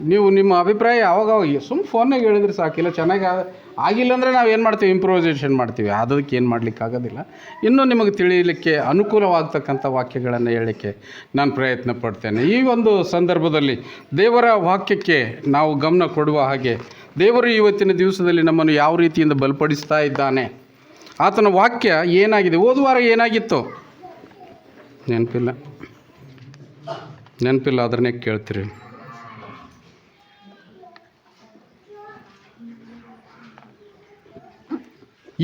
ನೀವು ನಿಮ್ಮ ಅಭಿಪ್ರಾಯ ಯಾವಾಗ ಸುಮ್ಮನೆ ಫೋನ್ನಾಗ ಹೇಳಿದ್ರೆ ಸಾಕಿಲ್ಲ. ಚೆನ್ನಾಗಿ ಆಗಿಲ್ಲ ಅಂದರೆ ನಾವು ಏನು ಮಾಡ್ತೀವಿ, ಇಂಪ್ರೂವೈಸೇಷನ್ ಮಾಡ್ತೀವಿ. ಅದಕ್ಕೆ ಏನು ಮಾಡಲಿಕ್ಕೆ ಆಗೋದಿಲ್ಲ. ಇನ್ನೂ ನಿಮಗೆ ತಿಳಿಯಲಿಕ್ಕೆ ಅನುಕೂಲವಾಗ್ತಕ್ಕಂಥ ವಾಕ್ಯಗಳನ್ನು ಹೇಳಲಿಕ್ಕೆ ನಾನು ಪ್ರಯತ್ನ ಪಡ್ತೇನೆ. ಈ ಒಂದು ಸಂದರ್ಭದಲ್ಲಿ ದೇವರ ವಾಕ್ಯಕ್ಕೆ ನಾವು ಗಮನ ಕೊಡುವ ಹಾಗೆ, ದೇವರು ಇವತ್ತಿನ ದಿವಸದಲ್ಲಿ ನಮ್ಮನ್ನು ಯಾವ ರೀತಿಯಿಂದ ಬಲಪಡಿಸ್ತಾ ಇದ್ದಾನೆ, ಆತನ ವಾಕ್ಯ ಏನಾಗಿದೆ. ಹೋದ ವಾರ ಏನಾಗಿತ್ತು ನೆನಪಿಲ್ಲ, ಅದನ್ನೇ ಕೇಳ್ತೀರಿ.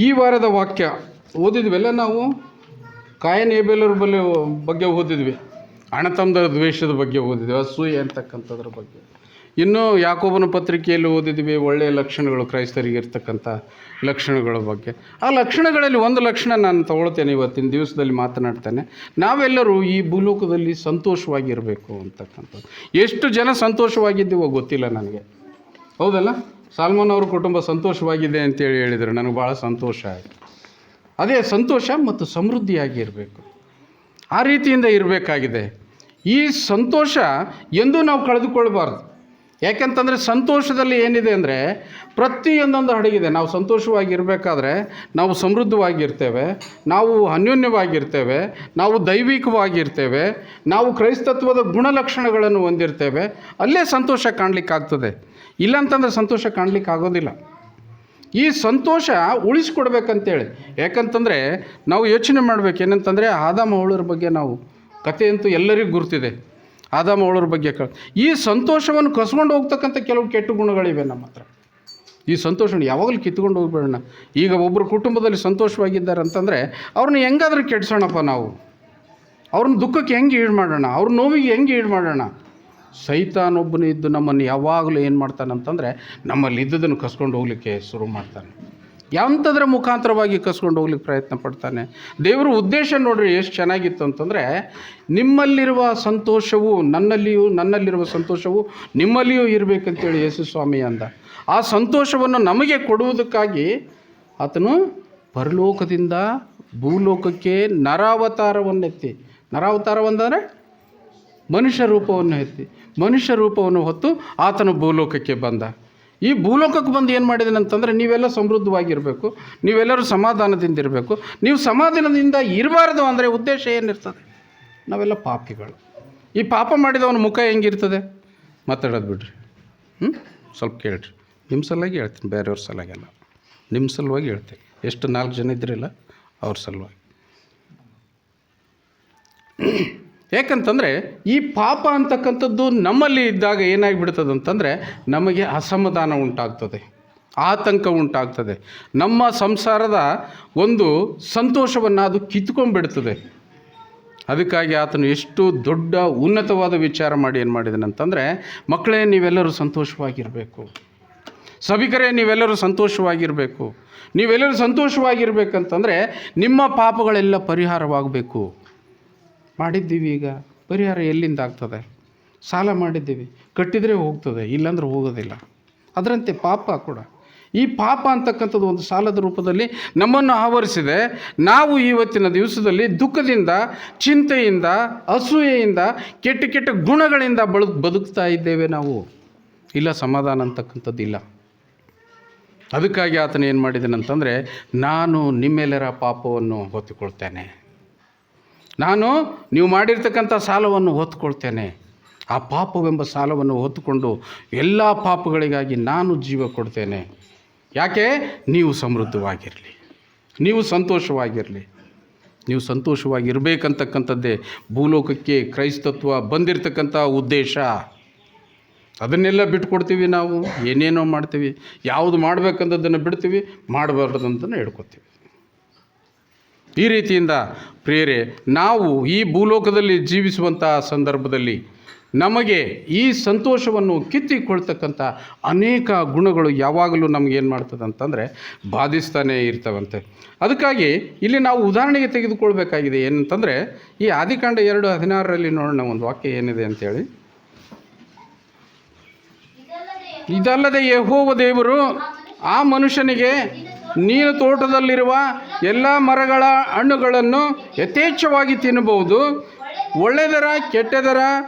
ಈ ವಾರದ ವಾಕ್ಯ ಓದಿದ್ವೆಲ್ಲ ನಾವು. ಕಾಯನ್ ಹೇಬೇಲರ ಬಗ್ಗೆ ಓದಿದ್ವಿ, ಅಣ್ಣತಮ್ಮದ ದ್ವೇಷದ ಬಗ್ಗೆ ಓದಿದ್ವಿ, ಅಸೂಯೆ ಅಂತಕ್ಕಂಥದ್ರ ಬಗ್ಗೆ. ಇನ್ನು ಯಾಕೋಬನ ಪತ್ರಿಕೆಯಲ್ಲಿ ಓದಿದ್ವಿ ಒಳ್ಳೆಯ ಲಕ್ಷಣಗಳು, ಕ್ರೈಸ್ತರಿಗೆ ಇರ್ತಕ್ಕಂಥ ಲಕ್ಷಣಗಳ ಬಗ್ಗೆ. ಆ ಲಕ್ಷಣಗಳಲ್ಲಿ ಒಂದು ಲಕ್ಷಣ ನಾನು ತಗೊಳ್ತೇನೆ, ಇವತ್ತಿನ ದಿವಸದಲ್ಲಿ ಮಾತನಾಡ್ತೇನೆ. ನಾವೆಲ್ಲರೂ ಈ ಭೂಲೋಕದಲ್ಲಿ ಸಂತೋಷವಾಗಿರಬೇಕು ಅಂತಕ್ಕಂಥದ್ದು. ಎಷ್ಟು ಜನ ಸಂತೋಷವಾಗಿದ್ದೀವೋ ಗೊತ್ತಿಲ್ಲ ನನಗೆ, ಹೌದಲ್ಲ. ಸಾಲ್ಮನ್ ಅವ್ರ ಕುಟುಂಬ ಸಂತೋಷವಾಗಿದೆ ಅಂತೇಳಿ ಹೇಳಿದರು, ನನಗೆ ಭಾಳ ಸಂತೋಷ ಆಯಿತು. ಅದೇ ಸಂತೋಷ ಮತ್ತು ಸಮೃದ್ಧಿಯಾಗಿ ಇರಬೇಕು, ಆ ರೀತಿಯಿಂದ ಇರಬೇಕಾಗಿದೆ. ಈ ಸಂತೋಷ ಎಂದೂ ನಾವು ಕಳೆದುಕೊಳ್ಬಾರ್ದು. ಯಾಕೆಂತಂದರೆ ಸಂತೋಷದಲ್ಲಿ ಏನಿದೆ ಅಂದರೆ ಪ್ರತಿಯೊಂದೊಂದು ಅಡಗಿದೆ. ನಾವು ಸಂತೋಷವಾಗಿರಬೇಕಾದ್ರೆ ನಾವು ಸಮೃದ್ಧವಾಗಿರ್ತೇವೆ, ನಾವು ಅನ್ಯೋನ್ಯವಾಗಿರ್ತೇವೆ, ನಾವು ದೈವಿಕವಾಗಿರ್ತೇವೆ, ನಾವು ಕ್ರೈಸ್ತತ್ವದ ಗುಣಲಕ್ಷಣಗಳನ್ನು ಹೊಂದಿರ್ತೇವೆ. ಅಲ್ಲೇ ಸಂತೋಷ ಕಾಣಲಿಕ್ಕಾಗ್ತದೆ. ಇಲ್ಲಂತಂದರೆ ಸಂತೋಷ ಕಾಣಲಿಕ್ಕೆ ಆಗೋದಿಲ್ಲ. ಈ ಸಂತೋಷ ಉಳಿಸ್ಕೊಡ್ಬೇಕಂತೇಳಿ, ಯಾಕಂತಂದರೆ ನಾವು ಯೋಚನೆ ಮಾಡಬೇಕು. ಏನಂತಂದರೆ ಆದಾಮ ಹವ್ವಳರ ಬಗ್ಗೆ ನಾವು ಕಥೆಯಂತೂ ಎಲ್ಲರಿಗೂ ಗುರ್ತಿದೆ. ಆದಾಮ ಹವ್ವಳರ ಬಗ್ಗೆ ಈ ಸಂತೋಷವನ್ನು ಕಸ್ಕೊಂಡು ಹೋಗ್ತಕ್ಕಂಥ ಕೆಲವು ಕೆಟ್ಟ ಗುಣಗಳಿವೆ ನಮ್ಮ ಹತ್ರ. ಈ ಸಂತೋಷವನ್ನು ಯಾವಾಗಲೂ ಕಿತ್ಕೊಂಡು ಹೋಗ್ಬೇಡೋಣ. ಈಗ ಒಬ್ಬರು ಕುಟುಂಬದಲ್ಲಿ ಸಂತೋಷವಾಗಿದ್ದಾರೆ ಅಂತಂದರೆ ಅವ್ರನ್ನ ಹೆಂಗಾದ್ರೂ ಕೆಡ್ಸೋಣಪ್ಪ ನಾವು. ಅವ್ರನ್ನ ದುಃಖಕ್ಕೆ ಹೆಂಗೆ ಈಡು ಮಾಡೋಣ, ಅವ್ರ ನೋವಿಗೆ ಹೆಂಗೆ ಈಡು ಮಾಡೋಣ. ಸೈತಾನೊಬ್ಬನು ಇದ್ದು ನಮ್ಮನ್ನು ಯಾವಾಗಲೂ ಏನು ಮಾಡ್ತಾನಂತಂದರೆ ನಮ್ಮಲ್ಲಿ ಇದ್ದದನ್ನು ಕಸ್ಕೊಂಡು ಹೋಗಲಿಕ್ಕೆ ಶುರು ಮಾಡ್ತಾನೆ. ಯಾಂಥದ್ರ ಮುಖಾಂತರವಾಗಿ ಕಸ್ಕೊಂಡು ಹೋಗ್ಲಿಕ್ಕೆ ಪ್ರಯತ್ನ ಪಡ್ತಾನೆ. ದೇವರ ಉದ್ದೇಶ ನೋಡ್ರಿ ಎಷ್ಟು ಚೆನ್ನಾಗಿತ್ತು ಅಂತಂದರೆ, ನಿಮ್ಮಲ್ಲಿರುವ ಸಂತೋಷವು ನನ್ನಲ್ಲಿರುವ ಸಂತೋಷವು ನಿಮ್ಮಲ್ಲಿಯೂ ಇರಬೇಕಂತೇಳಿ ಯೇಸು ಸ್ವಾಮಿ ಅಂದ. ಆ ಸಂತೋಷವನ್ನು ನಮಗೆ ಕೊಡುವುದಕ್ಕಾಗಿ ಆತನು ಪರಲೋಕದಿಂದ ಭೂಲೋಕಕ್ಕೆ ನರಾವತಾರವನ್ನೆತ್ತಿ, ನರಾವತಾರವಂದರೆ ಮನುಷ್ಯ ರೂಪವನ್ನು ಎತ್ತಿ, ಮನುಷ್ಯ ರೂಪವನ್ನು ಹೊತ್ತು ಆತನು ಭೂಲೋಕಕ್ಕೆ ಬಂದ. ಈ ಭೂಲೋಕಕ್ಕೆ ಬಂದು ಏನು ಮಾಡಿದನಂತಂದರೆ, ನೀವೆಲ್ಲ ಸಮೃದ್ಧವಾಗಿರಬೇಕು, ನೀವೆಲ್ಲರೂ ಸಮಾಧಾನದಿಂದ ಇರಬೇಕು. ನೀವು ಸಮಾಧಾನದಿಂದ ಇರಬಾರ್ದು ಅಂದರೆ ಉದ್ದೇಶ ಏನಿರ್ತದೆ? ನಾವೆಲ್ಲ ಪಾಪಿಗಳು. ಈ ಪಾಪ ಮಾಡಿದವನ ಮುಖ ಹೆಂಗಿರ್ತದೆ? ಮಾತಾಡೋದು ಬಿಡ್ರಿ. ಸ್ವಲ್ಪ ಕೇಳ್ರಿ. ನಿಮ್ಮ ಸಲುವಾಗಿ ಹೇಳ್ತೀನಿ, ಬೇರೆಯವ್ರ ಸಲುವಾಗೆಲ್ಲ. ನಿಮ್ಮ ಸಲುವಾಗಿ ಹೇಳ್ತೀನಿ. ಎಷ್ಟು 4 ಜನ ಇದ್ರಿಲ್ಲ ಅವ್ರ ಸಲುವಾಗಿ. ಏಕೆಂತಂದರೆ ಈ ಪಾಪ ಅಂತಕ್ಕಂಥದ್ದು ನಮ್ಮಲ್ಲಿ ಇದ್ದಾಗ ಏನಾಗಿಬಿಡ್ತದೆ ಅಂತಂದರೆ, ನಮಗೆ ಅಸಮಾಧಾನ ಉಂಟಾಗ್ತದೆ, ಆತಂಕ ಉಂಟಾಗ್ತದೆ. ನಮ್ಮ ಸಂಸಾರದ ಒಂದು ಸಂತೋಷವನ್ನು ಅದು ಕಿತ್ಕೊಂಡ್ಬಿಡ್ತದೆ. ಅದಕ್ಕಾಗಿ ಆತನು ಎಷ್ಟು ದೊಡ್ಡ ಉನ್ನತವಾದ ವಿಚಾರ ಮಾಡಿ ಏನು ಮಾಡಿದನಂತಂದರೆ, ಮಕ್ಕಳೇ ನೀವೆಲ್ಲರೂ ಸಂತೋಷವಾಗಿರಬೇಕು, ಸಭಿಕರೇ ನೀವೆಲ್ಲರೂ ಸಂತೋಷವಾಗಿರಬೇಕು. ನೀವೆಲ್ಲರೂ ಸಂತೋಷವಾಗಿರ್ಬೇಕಂತಂದರೆ ನಿಮ್ಮ ಪಾಪಗಳೆಲ್ಲ ಪರಿಹಾರವಾಗಬೇಕು. ಮಾಡಿದ್ದೀವಿ, ಈಗ ಪರಿಹಾರ ಎಲ್ಲಿಂದ ಆಗ್ತದೆ? ಸಾಲ ಮಾಡಿದ್ದೀವಿ, ಕಟ್ಟಿದರೆ ಹೋಗ್ತದೆ, ಇಲ್ಲಾಂದ್ರೆ ಹೋಗೋದಿಲ್ಲ. ಅದರಂತೆ ಪಾಪ ಕೂಡ, ಈ ಪಾಪ ಅಂತಕ್ಕಂಥದ್ದು ಒಂದು ಸಾಲದ ರೂಪದಲ್ಲಿ ನಮ್ಮನ್ನು ಆವರಿಸಿದೆ. ನಾವು ಇವತ್ತಿನ ದಿವಸದಲ್ಲಿ ದುಃಖದಿಂದ, ಚಿಂತೆಯಿಂದ, ಅಸೂಯೆಯಿಂದ, ಕೆಟ್ಟ ಕೆಟ್ಟ ಗುಣಗಳಿಂದ ಬದುಕ್ತಾ ಇದ್ದೇವೆ ನಾವು. ಇಲ್ಲ, ಸಮಾಧಾನ ಅಂತಕ್ಕಂಥದ್ದಿಲ್ಲ. ಅದಕ್ಕಾಗಿ ಆತನ ಏನು ಮಾಡಿದನಂತಂದರೆ, ನಾನು ನಿಮ್ಮೆಲ್ಲರ ಪಾಪವನ್ನು ಹೊತ್ತುಕೊಳ್ತೇನೆ, ನಾನು ನೀವು ಮಾಡಿರ್ತಕ್ಕಂಥ ಸಾಲವನ್ನು ಹೊತ್ತುಕೊಳ್ತೇನೆ. ಆ ಪಾಪವೆಂಬ ಸಾಲವನ್ನು ಹೊತ್ತುಕೊಂಡು ಎಲ್ಲ ಪಾಪಗಳಿಗಾಗಿ ನಾನು ಜೀವ ಕೊಡ್ತೇನೆ. ಯಾಕೆ? ನೀವು ಸಮೃದ್ಧವಾಗಿರಲಿ, ನೀವು ಸಂತೋಷವಾಗಿರಲಿ. ನೀವು ಸಂತೋಷವಾಗಿರಬೇಕಂತಕ್ಕಂಥದ್ದೇ ಭೂಲೋಕಕ್ಕೆ ಕ್ರೈಸ್ತತ್ವ ಬಂದಿರತಕ್ಕಂಥ ಉದ್ದೇಶ. ಅದನ್ನೆಲ್ಲ ಬಿಟ್ಕೊಡ್ತೀವಿ ನಾವು, ಏನೇನೋ ಮಾಡ್ತೀವಿ. ಯಾವುದು ಮಾಡಬೇಕಂಥದ್ದನ್ನು ಬಿಡ್ತೀವಿ, ಮಾಡಬಾರ್ದಂತಲೂ ಹೇಳ್ಕೊತೀವಿ. ಈ ರೀತಿಯಿಂದ ಪ್ರಿಯರೇ, ನಾವು ಈ ಭೂಲೋಕದಲ್ಲಿ ಜೀವಿಸುವಂಥ ಸಂದರ್ಭದಲ್ಲಿ ನಮಗೆ ಈ ಸಂತೋಷವನ್ನು ಕಿತ್ತಿಕೊಳ್ತಕ್ಕಂಥ ಅನೇಕ ಗುಣಗಳು ಯಾವಾಗಲೂ ನಮಗೇನು ಮಾಡ್ತದೆ ಅಂತಂದರೆ ಬಾಧಿಸ್ತಾನೇ ಇರ್ತವಂತೆ. ಅದಕ್ಕಾಗಿ ಇಲ್ಲಿ ನಾವು ಉದಾಹರಣೆಗೆ ತೆಗೆದುಕೊಳ್ಬೇಕಾಗಿದೆ. ಏನಂತಂದರೆ, ಈ ಆದಿಕಾಂಡ 2:16 ನೋಡೋಣ ಒಂದು ವಾಕ್ಯ ಏನಿದೆ ಅಂಥೇಳಿ. ಇದಲ್ಲದೆ ಯೆಹೋವ ದೇವರು ಆ ಮನುಷ್ಯನಿಗೆ, ನೀನು ತೋಟದಲ್ಲಿರುವ ಎಲ್ಲ ಮರಗಳ ಹಣ್ಣುಗಳನ್ನು ಯಥೇಚ್ಛವಾಗಿ ತಿನ್ನಬಹುದು, ಒಳ್ಳೆಯದರ ಕೆಟ್ಟದರ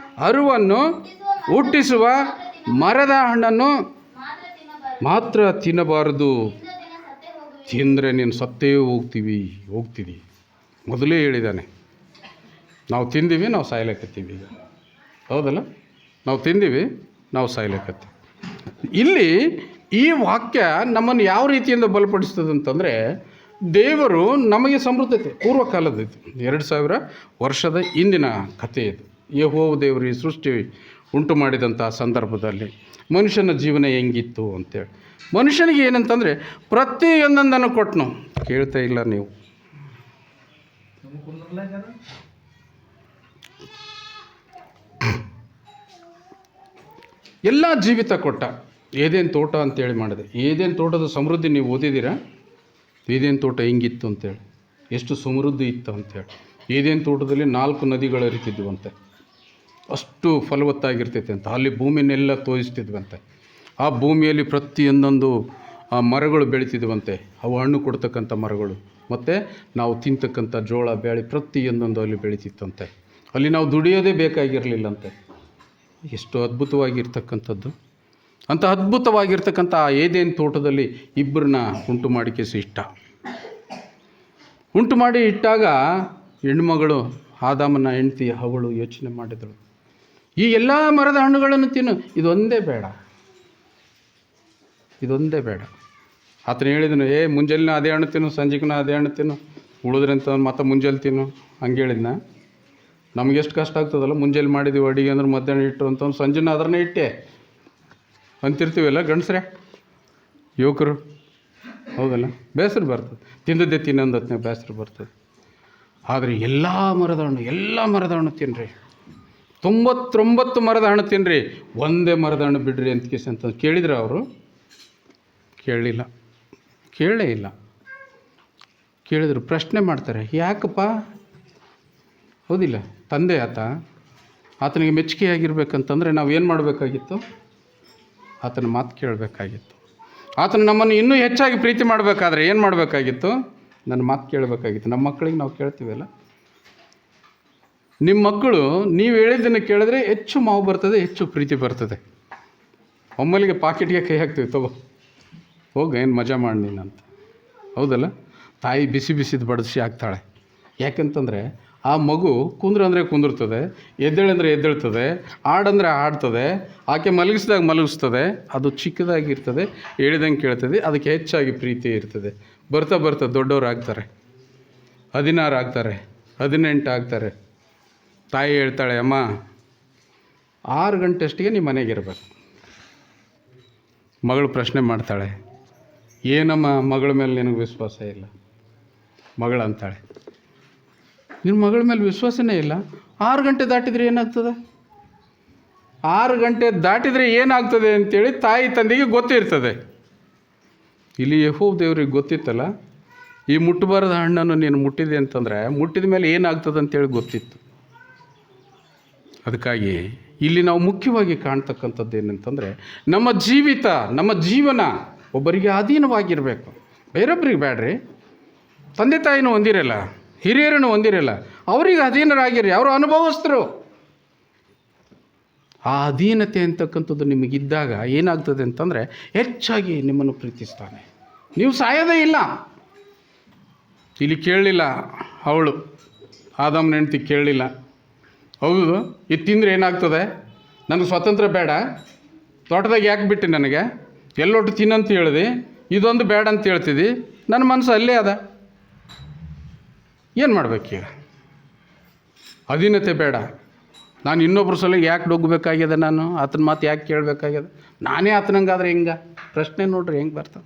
ಅರಿವನ್ನು ಹುಟ್ಟಿಸುವ ಮರದ ಹಣ್ಣನ್ನು ಮಾತ್ರ ತಿನ್ನಬಾರದು, ತಿಂದರೆ ನೀನು ಸತ್ತೇ ಹೋಗ್ತೀವಿ. ಮೊದಲೇ ಹೇಳಿದ್ದಾನೆ. ನಾವು ತಿಂದೀವಿ, ನಾವು ಸಾಯ್ಲಿಕ್ಕತ್ತೀವಿ ಈಗ. ಹೌದಲ್ಲ? ನಾವು ತಿಂದೀವಿ, ನಾವು ಸಾಯ್ಲಿಕ್ಕತ್ತೀವಿ. ಇಲ್ಲಿ ಈ ವಾಕ್ಯ ನಮ್ಮನ್ನು ಯಾವ ರೀತಿಯಿಂದ ಬಲಪಡಿಸ್ತದೆ ಅಂತಂದರೆ, ದೇವರು ನಮಗೆ ಸಮೃದ್ಧತೆ ಪೂರ್ವಕಾಲದ್ದು, 2000 ವರ್ಷದ ಹಿಂದಿನ ಕಥೆ ಇದು. ಯೆಹೋವ ದೇವರು ಈ ಸೃಷ್ಟಿ ಉಂಟು ಮಾಡಿದಂಥ ಸಂದರ್ಭದಲ್ಲಿ ಮನುಷ್ಯನ ಜೀವನ ಹೆಂಗಿತ್ತು ಅಂತೇಳಿ, ಮನುಷ್ಯನಿಗೆ ಏನಂತಂದರೆ ಪ್ರತಿಯೊಂದನ್ನು ಕೊಟ್ಟನು. ಕೇಳ್ತಾ ಇಲ್ಲ ನೀವು? ಎಲ್ಲ ಜೀವಿತ ಕೊಟ್ಟ. ಏದೇನು ತೋಟ ಅಂತೇಳಿ ಮಾಡಿದೆ. ಏದೇನು ತೋಟದ ಸಮೃದ್ಧಿ ನೀವು ಓದಿದ್ದೀರಾ? ಏದೇನು ತೋಟ ಹೆಂಗಿತ್ತು ಅಂತೇಳಿ, ಎಷ್ಟು ಸಮೃದ್ಧಿ ಇತ್ತು ಅಂತೇಳಿ. ಏದೇನು ತೋಟದಲ್ಲಿ 4 ನದಿಗಳು ಹರಿತಿದ್ವಂತೆ, ಅಷ್ಟು ಫಲವತ್ತಾಗಿರ್ತೈತೆ ಅಂತ. ಅಲ್ಲಿ ಭೂಮಿನೆಲ್ಲ ತೋರಿಸ್ತಿದ್ವಂತೆ. ಆ ಭೂಮಿಯಲ್ಲಿ ಪ್ರತಿಯೊಂದೊಂದು ಮರಗಳು ಬೆಳೀತಿದ್ವಂತೆ, ಅವು ಹಣ್ಣು ಕೊಡ್ತಕ್ಕಂಥ ಮರಗಳು. ಮತ್ತು ನಾವು ತಿಂತಕ್ಕಂಥ ಜೋಳ ಬೇಳೆ ಪ್ರತಿಯೊಂದೊಂದು ಅಲ್ಲಿ ಬೆಳೀತಿತ್ತಂತೆ. ಅಲ್ಲಿ ನಾವು ದುಡಿಯೋದೇ ಬೇಕಾಗಿರಲಿಲ್ಲಂತೆ. ಎಷ್ಟು ಅದ್ಭುತವಾಗಿರ್ತಕ್ಕಂಥದ್ದು. ಅಂಥ ಅದ್ಭುತವಾಗಿರ್ತಕ್ಕಂಥ ಆ ಏದೇನು ತೋಟದಲ್ಲಿ ಇಬ್ಬರನ್ನ ಉಂಟು ಮಾಡಿ ಇಟ್ಟಾಗ ಹೆಣ್ಣುಮಗಳು ಆದಾಮನ ಹೆಂಡತಿ ಅವಳು ಯೋಚನೆ ಮಾಡಿದಳು, ಈ ಎಲ್ಲ ಮರದ ಹಣ್ಣುಗಳನ್ನು ತಿನ್ನು, ಇದೊಂದೇ ಬೇಡ. ಆತನು ಹೇಳಿದನು, ಮುಂಜಾನೆ ಅದೇ ಹಣ್ಣು ತಿನ್ನು, ಸಂಜೆಗೂ ಅದೇ ಹಣ್ಣು ತಿನ್ನು, ಉಳಿದ್ರಂತ ಮತ್ತೆ ಮುಂಜಾನೆ ತಿನ್ನು. ಹಂಗೆ ಹೇಳಿದ್ನ. ನಮ್ಗೆ ಎಷ್ಟು ಕಷ್ಟ ಆಗ್ತದಲ್ಲ, ಮುಂಜಾನೆ ಮಾಡಿದ್ದೀವಿ ಅಡುಗೆ ಅಂದ್ರೆ ಮಧ್ಯಾಹ್ನ ಇಟ್ಟು ಅಂತಂದು ಸಂಜೆನ ಅದನ್ನೇ ಇಟ್ಟೆ ಅಂತಿರ್ತೀವಲ್ಲ ಗಂಡಸ್ರೆ, ಯುವಕರು. ಹೌದಲ್ಲ? ಬೇಸರ ಬರ್ತದೆ. ತಿಂದದ್ದೇ ತಿನ್ನೊಂದತ್ನೇ ಬೇಸರ ಬರ್ತದೆ. ಆದರೆ ಎಲ್ಲ ಮರದ ಹಣ್ಣು ತಿನ್ನಿರಿ, 99 ಮರದ ಹಣ್ಣು ತಿನ್ನಿರಿ, ಒಂದೇ ಮರದ ಹಣ್ಣು ಬಿಡ್ರಿ ಅಂತ ಕೇಳಿದ್ರೆ ಅವರು ಕೇಳೇ ಇಲ್ಲ. ಕೇಳಿದ್ರು ಪ್ರಶ್ನೆ ಮಾಡ್ತಾರೆ, ಯಾಕಪ್ಪ? ಹೌದಿಲ್ಲ? ತಂದೆ ಆತನಿಗೆ ಮೆಚ್ಚುಗೆಯಾಗಿರ್ಬೇಕಂತಂದರೆ ನಾವು ಏನು ಮಾಡಬೇಕಾಗಿತ್ತು? ಆತನ ಮಾತು ಕೇಳಬೇಕಾಗಿತ್ತು. ಆತನು ನಮ್ಮನ್ನು ಇನ್ನೂ ಹೆಚ್ಚಾಗಿ ಪ್ರೀತಿ ಮಾಡಬೇಕಾದ್ರೆ ಏನು ಮಾಡಬೇಕಾಗಿತ್ತು? ನನ್ನ ಮಾತು ಕೇಳಬೇಕಾಗಿತ್ತು. ನಮ್ಮ ಮಕ್ಕಳಿಗೆ ನಾವು ಕೇಳ್ತೀವಲ್ಲ, ನಿಮ್ಮ ಮಕ್ಕಳು ನೀವು ಹೇಳಿದ್ದನ್ನು ಕೇಳಿದ್ರೆ ಹೆಚ್ಚು ಮಾವು ಬರ್ತದೆ, ಹೆಚ್ಚು ಪ್ರೀತಿ ಬರ್ತದೆ. ಒಮ್ಮಲಿಗೆ ಪಾಕೆಟ್ಗೆ ಕೈ ಹಾಕ್ತೀವಿ, ತಗೋ ಹೋಗಿ ಏನು ಮಜಾ ಮಾಡಿ ನೀನಂತ. ಹೌದಲ್ಲ? ತಾಯಿ ಬಿಸಿದು ಬಡಿಸಿ ಹಾಕ್ತಾಳೆ. ಯಾಕಂತಂದರೆ ಆ ಮಗು ಕುಂದ್ರಂದರೆ ಕುಂದಿರ್ತದೆ, ಎದ್ದೇಳಂದರೆ ಎದ್ದೇಳ್ತದೆ, ಆಡಂದರೆ ಆಡ್ತದೆ, ಆಕೆ ಮಲಗಿಸ್ತದೆ. ಅದು ಚಿಕ್ಕದಾಗಿರ್ತದೆ, ಹೇಳಿದಂಗೆ ಕೇಳ್ತದೆ, ಅದಕ್ಕೆ ಹೆಚ್ಚಾಗಿ ಪ್ರೀತಿ ಇರ್ತದೆ. ಬರ್ತಾ ದೊಡ್ಡವ್ರು ಆಗ್ತಾರೆ, 16 ಆಗ್ತಾರೆ, 18 ಆಗ್ತಾರೆ. ತಾಯಿ ಹೇಳ್ತಾಳೆ, ಅಮ್ಮ 6 ಗಂಟೆ ಅಷ್ಟಿಗೆ ನಿಮ್ಮ ಮನೆಗಿರ್ಬೇಕು. ಮಗಳು ಪ್ರಶ್ನೆ ಮಾಡ್ತಾಳೆ, ಏನಮ್ಮ ಮಗಳ ಮೇಲೆ ನಿನಗೆ ವಿಶ್ವಾಸ ಇಲ್ಲ? ಮಗಳಂತಾಳೆ, ನಿನ್ನ ಮಗಳ ಮೇಲೆ ವಿಶ್ವಾಸನೇ ಇಲ್ಲ? 6 ಗಂಟೆ ದಾಟಿದರೆ ಏನಾಗ್ತದೆ? 6 ಗಂಟೆ ದಾಟಿದರೆ ಏನಾಗ್ತದೆ ಅಂತೇಳಿ ತಾಯಿ ತಂದೆಗೆ ಗೊತ್ತಿರ್ತದೆ. ಇಲ್ಲಿ ಯೆಹೋವ ದೇವ್ರಿಗೆ ಗೊತ್ತಿತ್ತಲ್ಲ, ಈ ಮುಟ್ಟಬಾರದ ಹಣ್ಣನ್ನು ನೀನು ಮುಟ್ಟಿದೆ ಅಂತಂದರೆ ಮುಟ್ಟಿದ ಮೇಲೆ ಏನಾಗ್ತದೆ ಅಂತೇಳಿ ಗೊತ್ತಿತ್ತು. ಅದಕ್ಕಾಗಿ ಇಲ್ಲಿ ನಾವು ಮುಖ್ಯವಾಗಿ ಕಾಣ್ತಕ್ಕಂಥದ್ದು ಏನಂತಂದರೆ, ನಮ್ಮ ಜೀವನ ಒಬ್ಬರಿಗೆ ಅಧೀನವಾಗಿರಬೇಕು, ಬೇರೊಬ್ಬರಿಗೆ ಬೇಡ್ರಿ. ತಂದೆ ತಾಯಿನೂ ಹೊಂದಿರಲ್ಲ, ಹಿರಿಯರನ್ನು ಹೊಂದಿರಲ್ಲ, ಅವರಿಗೆ ಅಧೀನರಾಗಿರಿ, ಅವರು ಅನುಭವಸ್ಥರು. ಆ ಅಧೀನತೆ ಅಂತಕ್ಕಂಥದ್ದು ನಿಮಗಿದ್ದಾಗ ಏನಾಗ್ತದೆ ಅಂತಂದರೆ ಹೆಚ್ಚಾಗಿ ನಿಮ್ಮನ್ನು ಪ್ರೀತಿಸ್ತಾನೆ. ನೀವು ಸಾಯೋದೇ ಇಲ್ಲ. ಇಲ್ಲಿ ಕೇಳಲಿಲ್ಲ ಅವಳು, ಆದಾಮನ ಹೆಂಡತಿ ಕೇಳಲಿಲ್ಲ. ಹೌದು, ಇದು ತಿಂದರೆ ಏನಾಗ್ತದೆ? ನನಗೆ ಸ್ವಾತಂತ್ರ್ಯ ಬೇಡ, ತೋಟದಾಗ ಯಾಕೆ ಬಿಟ್ಟು ನನಗೆ? ಎಲ್ಲೊಟ್ಟು ತಿನ್ನಂತ ಹೇಳಿದೆ, ಇದೊಂದು ಬೇಡ ಅಂತ ಹೇಳ್ತಿದ್ದಿ, ನನ್ನ ಮನಸ್ಸು ಅಲ್ಲೇ ಅದ, ಏನು ಮಾಡಬೇಕೀಗ? ಅಧೀನತೆ ಬೇಡ. ನಾನು ಇನ್ನೊಬ್ಬರ ಸಲ ಯಾಕೆ ಡೊಗ್ಬೇಕಾಗ್ಯದ? ನಾನು ಆತನ ಮಾತು ಯಾಕೆ ಕೇಳಬೇಕಾಗ್ಯದ? ನಾನೇ ಆತನಂಗಾದ್ರೆ ಹೆಂಗೆ? ಪ್ರಶ್ನೆ ನೋಡ್ರಿ ಹೆಂಗೆ ಬರ್ತದೆ.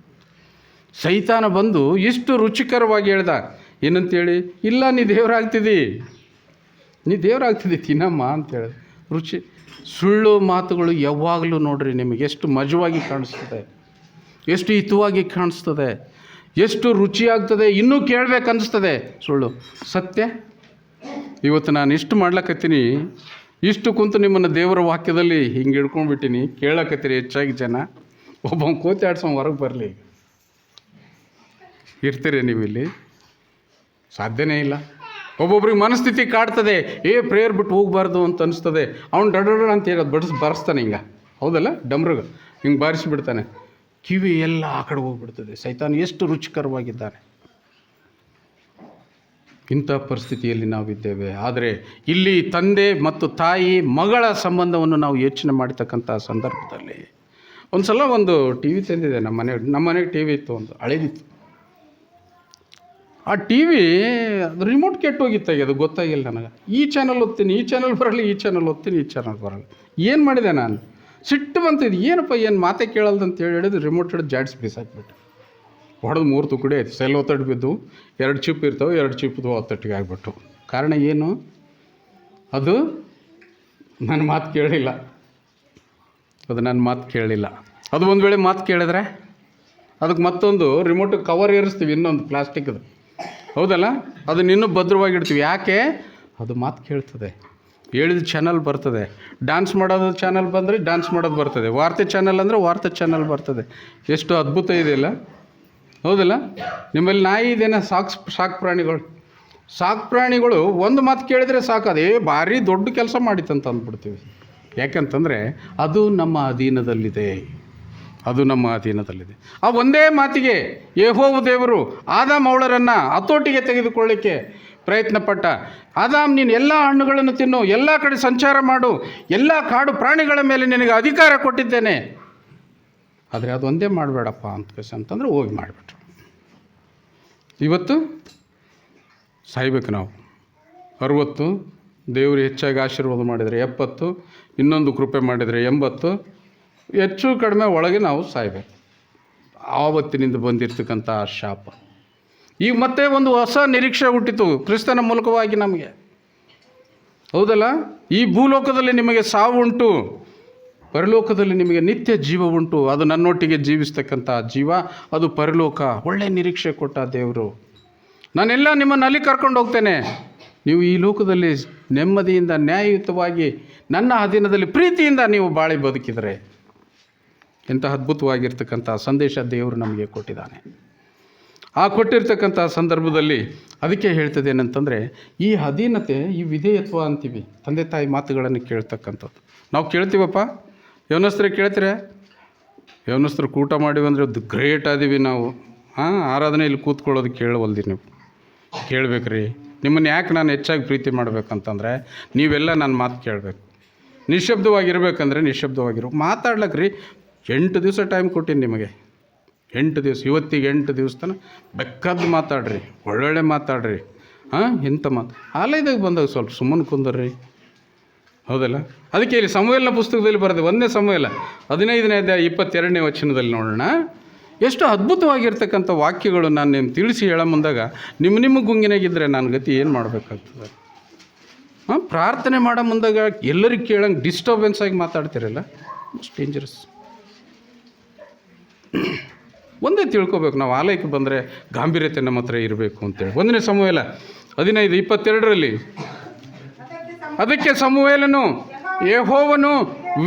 ಸೈತಾನ ಬಂದು ಇಷ್ಟು ರುಚಿಕರವಾಗಿ ಹೇಳ್ದ, ಏನಂತೇಳಿ? ಇಲ್ಲ, ನೀ ದೇವರಾಗ್ತಿದ್ದಿ ತಿನ್ನಮ್ಮ ಅಂತೇಳಿ. ರುಚಿ ಸುಳ್ಳು ಮಾತುಗಳು ಯಾವಾಗಲೂ ನೋಡ್ರಿ ನಿಮಗೆ ಎಷ್ಟು ಮಜವಾಗಿ ಕಾಣಿಸ್ತದೆ, ಎಷ್ಟು ಹಿತವಾಗಿ ಕಾಣಿಸ್ತದೆ, ಎಷ್ಟು ರುಚಿಯಾಗ್ತದೆ, ಇನ್ನೂ ಕೇಳಬೇಕನ್ನಿಸ್ತದೆ. ಸುಳ್ಳು ಸತ್ಯ. ಇವತ್ತು ನಾನು ಇಷ್ಟು ಮಾಡ್ಲಕತ್ತೀನಿ, ಇಷ್ಟು ಕುಂತು ನಿಮ್ಮನ್ನು ದೇವರ ವಾಕ್ಯದಲ್ಲಿ ಹಿಂಗೆ ಹಿಡ್ಕೊಂಡ್ಬಿಟ್ಟಿನಿ, ಕೇಳಕತ್ತೀರಿ ಹೆಚ್ಚಾಗಿ ಜನ. ಒಬ್ಬ ಕೋತಿ ಆಡ್ಸೋ ಹೊರಗೆ ಬರಲಿ, ಇರ್ತೀರಿ ನೀವು ಇಲ್ಲಿ? ಸಾಧ್ಯನೇ ಇಲ್ಲ. ಒಬ್ಬೊಬ್ರಿಗೆ ಮನಸ್ಥಿತಿ ಕಾಡ್ತದೆ, ಪ್ರೇಯರ್ ಬಿಟ್ಟು ಹೋಗಬಾರ್ದು ಅಂತ ಅನಿಸ್ತದೆ. ಅವ್ನು ಡಡ ಅಂತ ಹೇಳೋದು ಬಾರಿಸ್ತಾನೆ ಹಿಂಗೆ, ಹೌದಲ್ಲ, ಡಮ್ರಿಗೆ ಹಿಂಗೆ ಬಾರಿಸಿಬಿಡ್ತಾನೆ, ಕಿವಿ ಎಲ್ಲ ಆ ಕಡೆ ಹೋಗ್ಬಿಡ್ತದೆ. ಸೈತಾನ ಎಷ್ಟು ರುಚಿಕರವಾಗಿದ್ದಾನೆ. ಇಂಥ ಪರಿಸ್ಥಿತಿಯಲ್ಲಿ ನಾವಿದ್ದೇವೆ. ಆದರೆ ಇಲ್ಲಿ ತಂದೆ ಮತ್ತು ತಾಯಿ ಮಗಳ ಸಂಬಂಧವನ್ನು ನಾವು ಯೋಚನೆ ಮಾಡತಕ್ಕಂಥ ಸಂದರ್ಭದಲ್ಲಿ ಒಂದು ಸಲ ಒಂದು ಟಿ ವಿ ತಂದಿದೆ ನಮ್ಮ ಮನೆಗೆ ಟಿ ವಿ ಇತ್ತು, ಒಂದು ಹಳೇದಿತ್ತು. ಆ ಟಿ ವಿ ಅದು ರಿಮೋಟ್ ಕೆಟ್ಟೋಗಿತ್ತಾಗಿ, ಅದು ಗೊತ್ತಾಗಿಲ್ಲ ನನಗೆ. ಈ ಚಾನಲ್ ಓದ್ತೀನಿ, ಈ ಚಾನಲ್ ಬರಲ್ಲ, ಈ ಚಾನಲ್ ಓದ್ತೀನಿ, ಈ ಚಾನಲ್ ಬರಲ್ಲ. ಏನು ಮಾಡಿದೆ ನಾನು, ಸಿಟ್ಟು ಬಂತಿದ್ದು, ಏನಪ್ಪ ಏನು ಮಾತೆ ಕೇಳಲ್ದು ಅಂತ ಹೇಳಿದ್ದು ರಿಮೋಟ್ ಹಿಡಿದು ಜಾಡ್ಸಿ ಬೀಸಾಕ್ಬಿಟ್ಟು ಹೊಡೆದು 3 ತುಕಡಿ ಆಯ್ತು. ಸೆಲ್ ಒತ್ತಟ್ಟು ಬಿದ್ದು 2 ಚಿಪ್ ಇರ್ತಾವೆ, 2 ಚಿಪ್ದು ಒತ್ತಟ್ಟಿಗೆ ಆಗಿಬಿಟ್ಟು. ಕಾರಣ ಏನು, ಅದು ನನ್ನ ಮಾತು ಕೇಳಿಲ್ಲ. ಅದು ಒಂದು ವೇಳೆ ಮಾತು ಕೇಳಿದ್ರೆ ಅದಕ್ಕೆ ಮತ್ತೊಂದು ರಿಮೋಟಿಗೆ ಕವರ್ ಏರಿಸ್ತೀವಿ, ಇನ್ನೊಂದು ಪ್ಲಾಸ್ಟಿಕ್ದು, ಹೌದಲ್ಲ, ಅದನ್ನ ಇನ್ನೂ ಭದ್ರವಾಗಿಡ್ತೀವಿ. ಯಾಕೆ, ಅದು ಮಾತು ಕೇಳ್ತದೆ, ಹೇಳಿದ ಚಾನಲ್ ಬರ್ತದೆ. ಡ್ಯಾನ್ಸ್ ಮಾಡೋದು ಚಾನಲ್ ಬಂದರೆ ಡ್ಯಾನ್ಸ್ ಮಾಡೋದು ಬರ್ತದೆ, ವಾರ್ತೆ ಚಾನಲ್ ಅಂದರೆ ವಾರ್ತೆ ಚಾನಲ್ ಬರ್ತದೆ. ಎಷ್ಟು ಅದ್ಭುತ ಇದೆಯಲ್ಲ, ಹೌದಲ್ಲ. ನಿಮ್ಮಲ್ಲಿ ನಾಯಿ ಇದೇನ, ಸಾಕು ಪ್ರಾಣಿಗಳು ಒಂದು ಮಾತು ಕೇಳಿದರೆ ಸಾಕು, ಅದೇ ಭಾರಿ ದೊಡ್ಡ ಕೆಲಸ ಮಾಡಿತ್ತಂತ ಅಂದ್ಬಿಡ್ತೀವಿ. ಯಾಕಂತಂದರೆ ಅದು ನಮ್ಮ ಅಧೀನದಲ್ಲಿದೆ. ಆ ಒಂದೇ ಮಾತಿಗೆ ಯೆಹೋವ ದೇವರು ಆದಾಮ್ ಅವಳರನ್ನು ಹತೋಟಿಗೆ ತೆಗೆದುಕೊಳ್ಳಿಕ್ಕೆ ಪ್ರಯತ್ನಪಟ್ಟ. ಆದಾಮ್, ನೀನು ಎಲ್ಲ ಹಣ್ಣುಗಳನ್ನು ತಿನ್ನು, ಎಲ್ಲ ಕಡೆ ಸಂಚಾರ ಮಾಡು, ಎಲ್ಲ ಕಾಡು ಪ್ರಾಣಿಗಳ ಮೇಲೆ ನಿನಗೆ ಅಧಿಕಾರ ಕೊಟ್ಟಿದ್ದೇನೆ, ಆದರೆ ಅದೊಂದೇ ಮಾಡಬೇಡಪ್ಪ ಅಂತಂದ್ರೆ ಹೋಗಿ ಮಾಡಿಬಿಟ್ರು. ಇವತ್ತು ಸಾಯ್ಬೇಕು ನಾವು. 60, ದೇವರು ಹೆಚ್ಚಾಗಿ ಆಶೀರ್ವಾದ ಮಾಡಿದರೆ 70, ಇನ್ನೊಂದು ಕೃಪೆ ಮಾಡಿದರೆ 80, ಹೆಚ್ಚು ಕಡಿಮೆ ಒಳಗೆ ನಾವು ಸಾಯ್ಬೇಕು. ಆವತ್ತಿನಿಂದ ಬಂದಿರತಕ್ಕಂಥ ಶಾಪ. ಈಗ ಮತ್ತೆ ಒಂದು ಹೊಸ ನಿರೀಕ್ಷೆ ಹುಟ್ಟಿತು ಕ್ರಿಸ್ತನ ಮೂಲಕವಾಗಿ ನಮಗೆ, ಹೌದಲ್ಲ. ಈ ಭೂಲೋಕದಲ್ಲಿ ನಿಮಗೆ ಸಾವು ಉಂಟು, ಪರಲೋಕದಲ್ಲಿ ನಿಮಗೆ ನಿತ್ಯ ಜೀವ ಉಂಟು. ಅದು ನನ್ನೊಟ್ಟಿಗೆ ಜೀವಿಸ್ತಕ್ಕಂಥ ಜೀವ, ಅದು ಪರಲೋಕ. ಒಳ್ಳೆಯ ನಿರೀಕ್ಷೆ ಕೊಟ್ಟ ದೇವರು. ನಾನೆಲ್ಲ ನಿಮ್ಮನ್ನು ಅಲ್ಲಿ ಕರ್ಕೊಂಡು ಹೋಗ್ತೇನೆ, ನೀವು ಈ ಲೋಕದಲ್ಲಿ ನೆಮ್ಮದಿಯಿಂದ ನ್ಯಾಯಯುತವಾಗಿ ನನ್ನ ಅಧೀನದಲ್ಲಿ ಪ್ರೀತಿಯಿಂದ ನೀವು ಬಾಳಿ ಬದುಕಿದರೆ. ಎಂಥ ಅದ್ಭುತವಾಗಿರ್ತಕ್ಕಂಥ ಸಂದೇಶ ದೇವರು ನಮಗೆ ಕೊಟ್ಟಿದ್ದಾನೆ. ಆ ಕೊಟ್ಟಿರ್ತಕ್ಕಂಥ ಸಂದರ್ಭದಲ್ಲಿ ಅದಕ್ಕೆ ಹೇಳ್ತದೆ ಏನಂತಂದರೆ, ಈ ಅಧೀನತೆ, ಈ ವಿಧೇಯತ್ವ ಅಂತೀವಿ, ತಂದೆ ತಾಯಿ ಮಾತುಗಳನ್ನು ಕೇಳ್ತಕ್ಕಂಥದ್ದು. ನಾವು ಕೇಳ್ತೀವಪ್ಪ, ಯವನಸ್ಥರು ಕೇಳ್ತೀರ? ಯವನಸ್ಥರು ಊಟ ಮಾಡಿವಂದರೆ ಗ್ರೇಟ್ ಆದೀವಿ ನಾವು. ಆರಾಧನೆಯಲ್ಲಿ ಕೂತ್ಕೊಳ್ಳೋದು ಕೇಳವಲ್ದಿ ನೀವು. ಕೇಳಬೇಕ್ರಿ. ನಿಮ್ಮನ್ನು ಯಾಕೆ ನಾನು ಹೆಚ್ಚಾಗಿ ಪ್ರೀತಿ ಮಾಡಬೇಕಂತಂದರೆ, ನೀವೆಲ್ಲ ನನ್ನ ಮಾತು ಕೇಳಬೇಕು. ನಿಶ್ಶಬ್ದವಾಗಿರ್ಬೇಕಂದ್ರೆ ನಿಶ್ಶಬ್ದವಾಗಿರೋ ಮಾತಾಡ್ಲಕ್ರಿ. 8 ದಿವಸ ಟೈಮ್ ಕೊಟ್ಟಿನಿ ನಿಮಗೆ, 8 ದಿವಸ. ಇವತ್ತಿಗೆ 8 ದಿವಸ ತನಕ ಬೆಕ್ಕದ್ದು ಮಾತಾಡ್ರಿ, ಒಳ್ಳೊಳ್ಳೆ ಮಾತಾಡ್ರಿ. ಇಂಥ ಮಾತು ಆಲಯದಾಗ ಬಂದಾಗ ಸ್ವಲ್ಪ ಸುಮ್ಮನೆ ಕುಂದರ್ರಿ, ಹೌದಲ್ಲ. ಅದಕ್ಕೆ ಇಲ್ಲಿ ಸಮುವೇಲನ ಪುಸ್ತಕದಲ್ಲಿ ಬರೆದೆ, 1 ಸಮುವೇಲ 15ನೇ ಅಧ್ಯಾಯ 22ನೇ ವಚನದಲ್ಲಿ ನೋಡೋಣ. ಎಷ್ಟು ಅದ್ಭುತವಾಗಿರ್ತಕ್ಕಂಥ ವಾಕ್ಯಗಳು ನಾನು ನಿಮ್ಮ ತಿಳಿಸಿ ಹೇಳೋ ಮುಂದಾಗ ನಿಮ್ಮ ಗುಂಗಿನಾಗಿದ್ದರೆ ನಾನು ಗತಿ ಏನು ಮಾಡಬೇಕಾಗ್ತದೆ? ಪ್ರಾರ್ಥನೆ ಮಾಡೋ ಮುಂದಾಗ ಎಲ್ಲರಿಗೆ ಕೇಳಂಗೆ ಡಿಸ್ಟರ್ಬೆನ್ಸ್ ಆಗಿ ಮಾತಾಡ್ತಿರಲ್ಲ, ಮೋಸ್ಟ್ ಡೇಂಜರಸ್. ಒಂದೇ ತಿಳ್ಕೊಬೇಕು, ನಾವು ಆಲಯಕ್ಕೆ ಬಂದರೆ ಗಾಂಭೀರ್ಯತೆ ನಮ್ಮ ಹತ್ರ ಇರಬೇಕು ಅಂತೇಳಿ. 1ನೇ ಸಮುವೇಲ 15:22 ಅದಕ್ಕೆ ಸಮುವೇಲನು, ಯೆಹೋವನು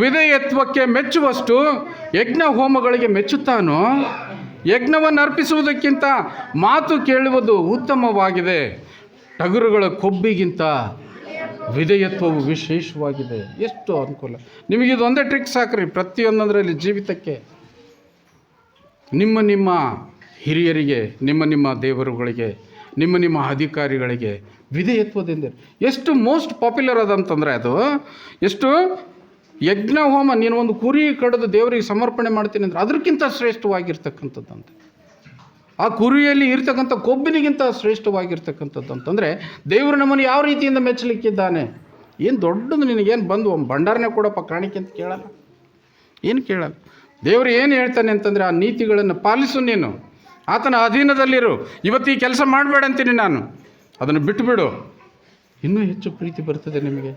ವಿಧೇಯತ್ವಕ್ಕೆ ಮೆಚ್ಚುವಷ್ಟು ಯಜ್ಞ ಹೋಮಗಳಿಗೆ ಮೆಚ್ಚುತ್ತಾನೋ? ಯಜ್ಞವನ್ನು ಅರ್ಪಿಸುವುದಕ್ಕಿಂತ ಮಾತು ಕೇಳುವುದು ಉತ್ತಮವಾಗಿದೆ. ಟಗರುಗಳ ಕೊಬ್ಬಿಗಿಂತ ವಿಧೇಯತ್ವವು ವಿಶೇಷವಾಗಿದೆ. ಎಷ್ಟು ಅನುಕೂಲ. ನಿಮಗಿದು ಒಂದೇ ಟ್ರಿಕ್ ಸಾಕ್ರಿ ಪ್ರತಿಯೊಂದರಲ್ಲಿ ಜೀವಿತಕ್ಕೆ. ನಿಮ್ಮ ಹಿರಿಯರಿಗೆ, ನಿಮ್ಮ ದೇವರುಗಳಿಗೆ, ನಿಮ್ಮ ಅಧಿಕಾರಿಗಳಿಗೆ ವಿಧೇಯತ್ವದಿಂದ ಎಷ್ಟು ಮೋಸ್ಟ್ ಪಾಪ್ಯುಲರ್ ಅದಂತಂದರೆ, ಅದು ಎಷ್ಟು ಯಜ್ಞ ಹೋಮ, ನೀನು ಒಂದು ಕುರಿ ಕಡಿದು ದೇವರಿಗೆ ಸಮರ್ಪಣೆ ಮಾಡ್ತೀನಿ ಅಂದರೆ ಅದಕ್ಕಿಂತ ಶ್ರೇಷ್ಠವಾಗಿರ್ತಕ್ಕಂಥದ್ದಂತ. ಆ ಕುರಿಯಲ್ಲಿ ಇರ್ತಕ್ಕಂಥ ಕೊಬ್ಬಿನಿಗಿಂತ ಶ್ರೇಷ್ಠವಾಗಿರ್ತಕ್ಕಂಥದ್ದು ಅಂತಂದರೆ ದೇವರು ನಮ್ಮನ್ನು ಯಾವ ರೀತಿಯಿಂದ ಮೆಚ್ಚಲಿಕ್ಕಿದ್ದಾನೆ. ಏನು ದೊಡ್ಡದು, ನಿನಗೇನು ಬಂದು ಒಂದು ಭಂಡಾರನೇ ಕೊಡಪ್ಪ ಕಾಣಿಕೆ ಅಂತ ಕೇಳಲ್ಲ, ಏನು ಕೇಳಲ್ಲ. ದೇವರು ಏನು ಹೇಳ್ತಾನೆ ಅಂತಂದರೆ, ಆ ನೀತಿಗಳನ್ನು ಪಾಲಿಸು, ನೀನು ಆತನ ಅಧೀನದಲ್ಲಿರು. ಇವತ್ತು ಈ ಕೆಲಸ ಮಾಡಬೇಡ ಅಂತೀನಿ ನಾನು, ಅದನ್ನು ಬಿಟ್ಟುಬಿಡು. ಇನ್ನೂ ಹೆಚ್ಚು ಪ್ರೀತಿ ಬರ್ತದೆ ನಿಮಗೆ,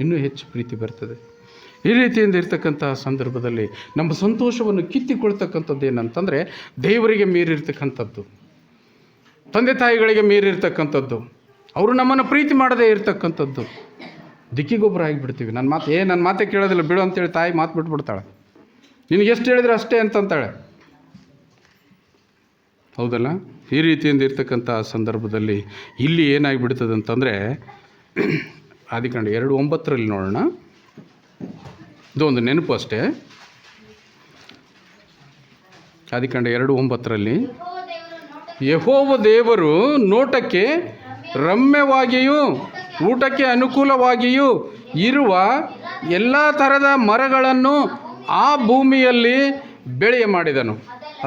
ಇನ್ನೂ ಹೆಚ್ಚು ಪ್ರೀತಿ ಬರ್ತದೆ. ಈ ರೀತಿಯಿಂದ ಇರ್ತಕ್ಕಂಥ ಸಂದರ್ಭದಲ್ಲಿ ನಮ್ಮ ಸಂತೋಷವನ್ನು ಕಿತ್ತಿಕೊಳ್ತಕ್ಕಂಥದ್ದು ಏನಂತಂದರೆ, ದೇವರಿಗೆ ಮೀರಿರ್ತಕ್ಕಂಥದ್ದು, ತಂದೆ ತಾಯಿಗಳಿಗೆ ಮೀರಿರ್ತಕ್ಕಂಥದ್ದು, ಅವರು ನಮ್ಮನ್ನು ಪ್ರೀತಿ ಮಾಡದೇ ಇರ್ತಕ್ಕಂಥದ್ದು. ದಿಕ್ಕಿಗೊಬ್ಬರ ಆಗಿಬಿಡ್ತೀವಿ. ನನ್ನ ಮಾತೇ ಕೇಳೋದಿಲ್ಲ ಬಿಡು ಅಂತೇಳಿ ತಾಯಿ ಮಾತು ಬಿಟ್ಬಿಡ್ತಾಳೆ. ನಿನಗೆ ಎಷ್ಟು ಹೇಳಿದ್ರೆ ಅಷ್ಟೇ ಅಂತಂತಾಳೆ. ಹೌದಲ್ಲ? ಈ ರೀತಿಯಿಂದ ಇರ್ತಕ್ಕಂಥ ಸಂದರ್ಭದಲ್ಲಿ ಇಲ್ಲಿ ಏನಾಗಿಬಿಡ್ತದೆ ಅಂತಂದರೆ, ಆದಿಕಾಂಡ 2:9 ನೋಡೋಣ. ಇದೊಂದು ನೆನಪು ಅಷ್ಟೇ. ಆದಿಕಾಂಡ 2:9 ಯೆಹೋವ ದೇವರು ನೋಟಕ್ಕೆ ರಮ್ಯವಾಗಿಯೂ ಊಟಕ್ಕೆ ಅನುಕೂಲವಾಗಿಯೂ ಇರುವ ಎಲ್ಲ ಥರದ ಮರಗಳನ್ನು ಆ ಭೂಮಿಯಲ್ಲಿ ಬೆಳೆಯ ಮಾಡಿದನು.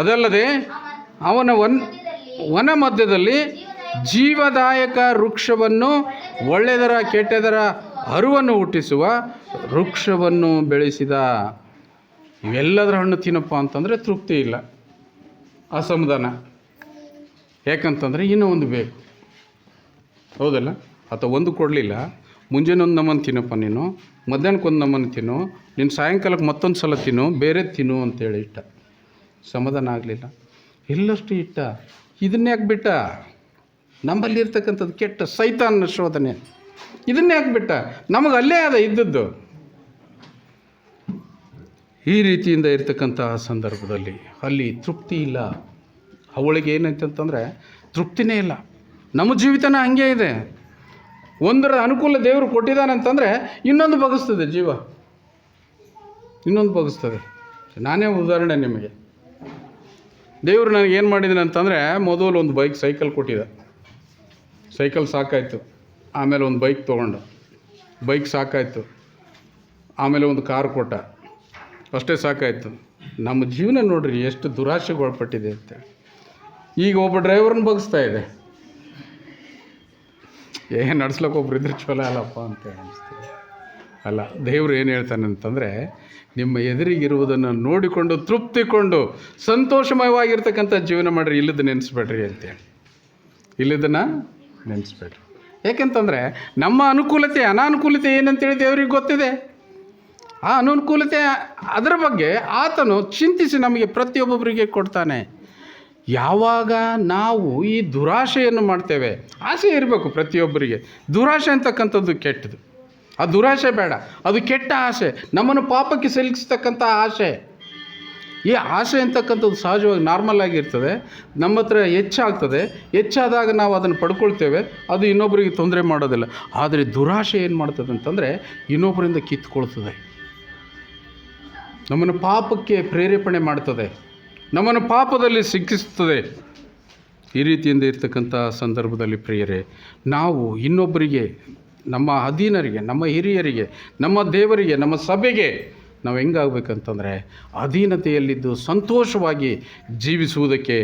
ಅದಲ್ಲದೆ ಅವನ ವನ ಮಧ್ಯದಲ್ಲಿ ಜೀವದಾಯಕ ವೃಕ್ಷವನ್ನು, ಒಳ್ಳೆಯದರ ಕೆಟ್ಟದರ ಅರುವನ್ನು ಹುಟ್ಟಿಸುವ ವೃಕ್ಷವನ್ನು ಬೆಳೆಸಿದ. ಇವೆಲ್ಲದರ ಹಣ್ಣು ತಿನ್ನಪ್ಪ ಅಂತಂದರೆ ತೃಪ್ತಿ ಇಲ್ಲ, ಅಸಮಾಧಾನ. ಯಾಕಂತಂದರೆ ಇನ್ನೂ ಒಂದು ಬೇಕು. ಹೌದಲ್ಲ? ಅಥವಾ ಒಂದು ಕೊಡಲಿಲ್ಲ, ಮುಂಜಾನೆ ಒಂದು ನಮೂನೆ ತಿನ್ನಪ್ಪ ನೀನು, ಮಧ್ಯಾಹ್ನಕ್ಕೊಂದು ನಮೂನೆ ತಿನ್ನು, ನೀನು ಸಾಯಂಕಾಲಕ್ಕೆ ಮತ್ತೊಂದು ಸಲ ತಿನ್ನು, ಬೇರೆ ತಿನ್ನು ಅಂತೇಳಿ ಇಟ್ಟ. ಸಮಾಧಾನ ಆಗಲಿಲ್ಲ, ಎಲ್ಲಷ್ಟು ಇಟ್ಟ. ಇದನ್ನೇ ಯಾಕೆ ಬಿಟ್ಟ? ನಮ್ಮಲ್ಲಿ ಇರ್ತಕ್ಕಂಥದ್ದು ಕೆಟ್ಟ ಸೈತಾನ್ನ ಶೋಧನೆ. ಇದನ್ನೇ ಯಾಕೆ ಬಿಟ್ಟ? ನಮಗೆ ಅಲ್ಲೇ ಅದ ಇದ್ದದ್ದು. ಈ ರೀತಿಯಿಂದ ಇರ್ತಕ್ಕಂಥ ಸಂದರ್ಭದಲ್ಲಿ ಅಲ್ಲಿ ತೃಪ್ತಿ ಇಲ್ಲ. ಅವಳಿಗೆ ಏನಂತಂದರೆ ತೃಪ್ತಿನೇ ಇಲ್ಲ. ನಮ್ಮ ಜೀವಿತನ ಹಂಗೆ ಇದೆ. ಒಂದರ ಅನುಕೂಲ ದೇವರು ಕೊಟ್ಟಿದ್ದಾನೆ ಅಂತಂದರೆ ಇನ್ನೊಂದು ಬಗೆಸ್ತದೆ ಜೀವ, ಇನ್ನೊಂದು ಬಗೆಸ್ತದೆ. ನಾನೇ ಉದಾಹರಣೆ ನಿಮಗೆ. ದೇವರು ನನಗೆ ಏನು ಮಾಡಿದ್ದೀನಿ ಅಂತಂದರೆ, ಮೊದಲು ಒಂದು ಸೈಕಲ್ ಕೊಟ್ಟಿದ್ದ. ಸೈಕಲ್ ಸಾಕಾಯಿತು. ಆಮೇಲೆ ಒಂದು ಬೈಕ್ ತೊಗೊಂಡು, ಬೈಕ್ ಸಾಕಾಯಿತು. ಆಮೇಲೆ ಒಂದು ಕಾರ್ ಕೊಟ್ಟ, ಅಷ್ಟೇ ಸಾಕಾಯಿತು. ನಮ್ಮ ಜೀವನ ನೋಡ್ರಿ ಎಷ್ಟು ದುರಾಶೆಗೆ ಒಳಪಟ್ಟಿದೆ ಅಂತೇಳಿ. ಈಗ ಒಬ್ಬ ಡ್ರೈವರ್ನ ಬಗ್ಸ್ತಾ ಇದೆ. ನಡ್ಸ್ಲಿಕ್ಕೆ ಒಬ್ರು ಇದ್ರೆ ಚಲೋ ಅಲ್ಲಪ್ಪ ಅಂತೇಳಿ ಅನಿಸ್ತೀವಿ. ಅಲ್ಲ, ದೇವರು ಏನು ಹೇಳ್ತಾನೆ ಅಂತಂದರೆ, ನಿಮ್ಮ ಎದುರಿಗಿರುವುದನ್ನು ನೋಡಿಕೊಂಡು ತೃಪ್ತಿಕೊಂಡು ಸಂತೋಷಮಯವಾಗಿರ್ತಕ್ಕಂಥ ಜೀವನ ಮಾಡಿರಿ, ಇಲ್ಲದ ನೆನೆಸ್ಬೇಡ್ರಿ ಅಂತೇಳಿ. ಇಲ್ಲದನ್ನು ನೆನೆಸ್ಬೇಡ್ರಿ. ಯಾಕೆಂತಂದರೆ ನಮ್ಮ ಅನುಕೂಲತೆ ಅನಾನುಕೂಲತೆ ಏನಂತೇಳಿ ದೇವರಿಗೆ ಗೊತ್ತಿದೆ. ಆ ಅನುಕೂಲತೆ ಅದರ ಬಗ್ಗೆ ಆತನು ಚಿಂತಿಸಿ ನಮಗೆ ಪ್ರತಿಯೊಬ್ಬೊಬ್ಬರಿಗೆ ಕೊಡ್ತಾನೆ. ಯಾವಾಗ ನಾವು ಈ ದುರಾಶೆಯನ್ನು ಮಾಡ್ತೇವೆ, ಆಸೆ ಇರಬೇಕು ಪ್ರತಿಯೊಬ್ಬರಿಗೆ. ದುರಾಶೆ ಅಂತಕ್ಕಂಥದ್ದು ಕೆಟ್ಟದು. ಆ ದುರಾಶೆ ಬೇಡ, ಅದು ಕೆಟ್ಟ ಆಸೆ, ನಮ್ಮನ್ನು ಪಾಪಕ್ಕೆ ಸಿಲುಕಿಸ್ತಕ್ಕಂಥ ಆಸೆ. ಈ ಆಸೆ ಅಂತಕ್ಕಂಥದ್ದು ಸಹಜವಾಗಿ ನಾರ್ಮಲ್ ಆಗಿರ್ತದೆ, ನಮ್ಮ ಹತ್ರ ಹೆಚ್ಚಾಗ್ತದೆ. ಹೆಚ್ಚಾದಾಗ ನಾವು ಅದನ್ನು ಪಡ್ಕೊಳ್ತೇವೆ, ಅದು ಇನ್ನೊಬ್ಬರಿಗೆ ತೊಂದರೆ ಮಾಡೋದಿಲ್ಲ. ಆದರೆ ದುರಾಶೆ ಏನು ಮಾಡ್ತದೆ ಅಂತಂದರೆ ಇನ್ನೊಬ್ಬರಿಂದ ಕಿತ್ಕೊಳ್ತದೆ, ನಮ್ಮನ್ನು ಪಾಪಕ್ಕೆ ಪ್ರೇರೇಪಣೆ ಮಾಡ್ತದೆ, ನಮ್ಮನ್ನು ಪಾಪದಲ್ಲಿ ಸಿಕ್ಕಿಸ್ತದೆ. ಈ ರೀತಿಯಿಂದ ಇರ್ತಕ್ಕಂಥ ಸಂದರ್ಭದಲ್ಲಿ ಪ್ರಿಯರೇ, ನಾವು ಇನ್ನೊಬ್ಬರಿಗೆ, ನಮ್ಮ ಅಧೀನರಿಗೆ, ನಮ್ಮ ಹಿರಿಯರಿಗೆ, ನಮ್ಮ ದೇವರಿಗೆ, ನಮ್ಮ ಸಭೆಗೆ ನಾವು ಹೆಂಗಾಗಬೇಕಂತಂದರೆ ಅಧೀನತೆಯಲ್ಲಿದ್ದು ಸಂತೋಷವಾಗಿ ಜೀವಿಸುವುದಕ್ಕೆ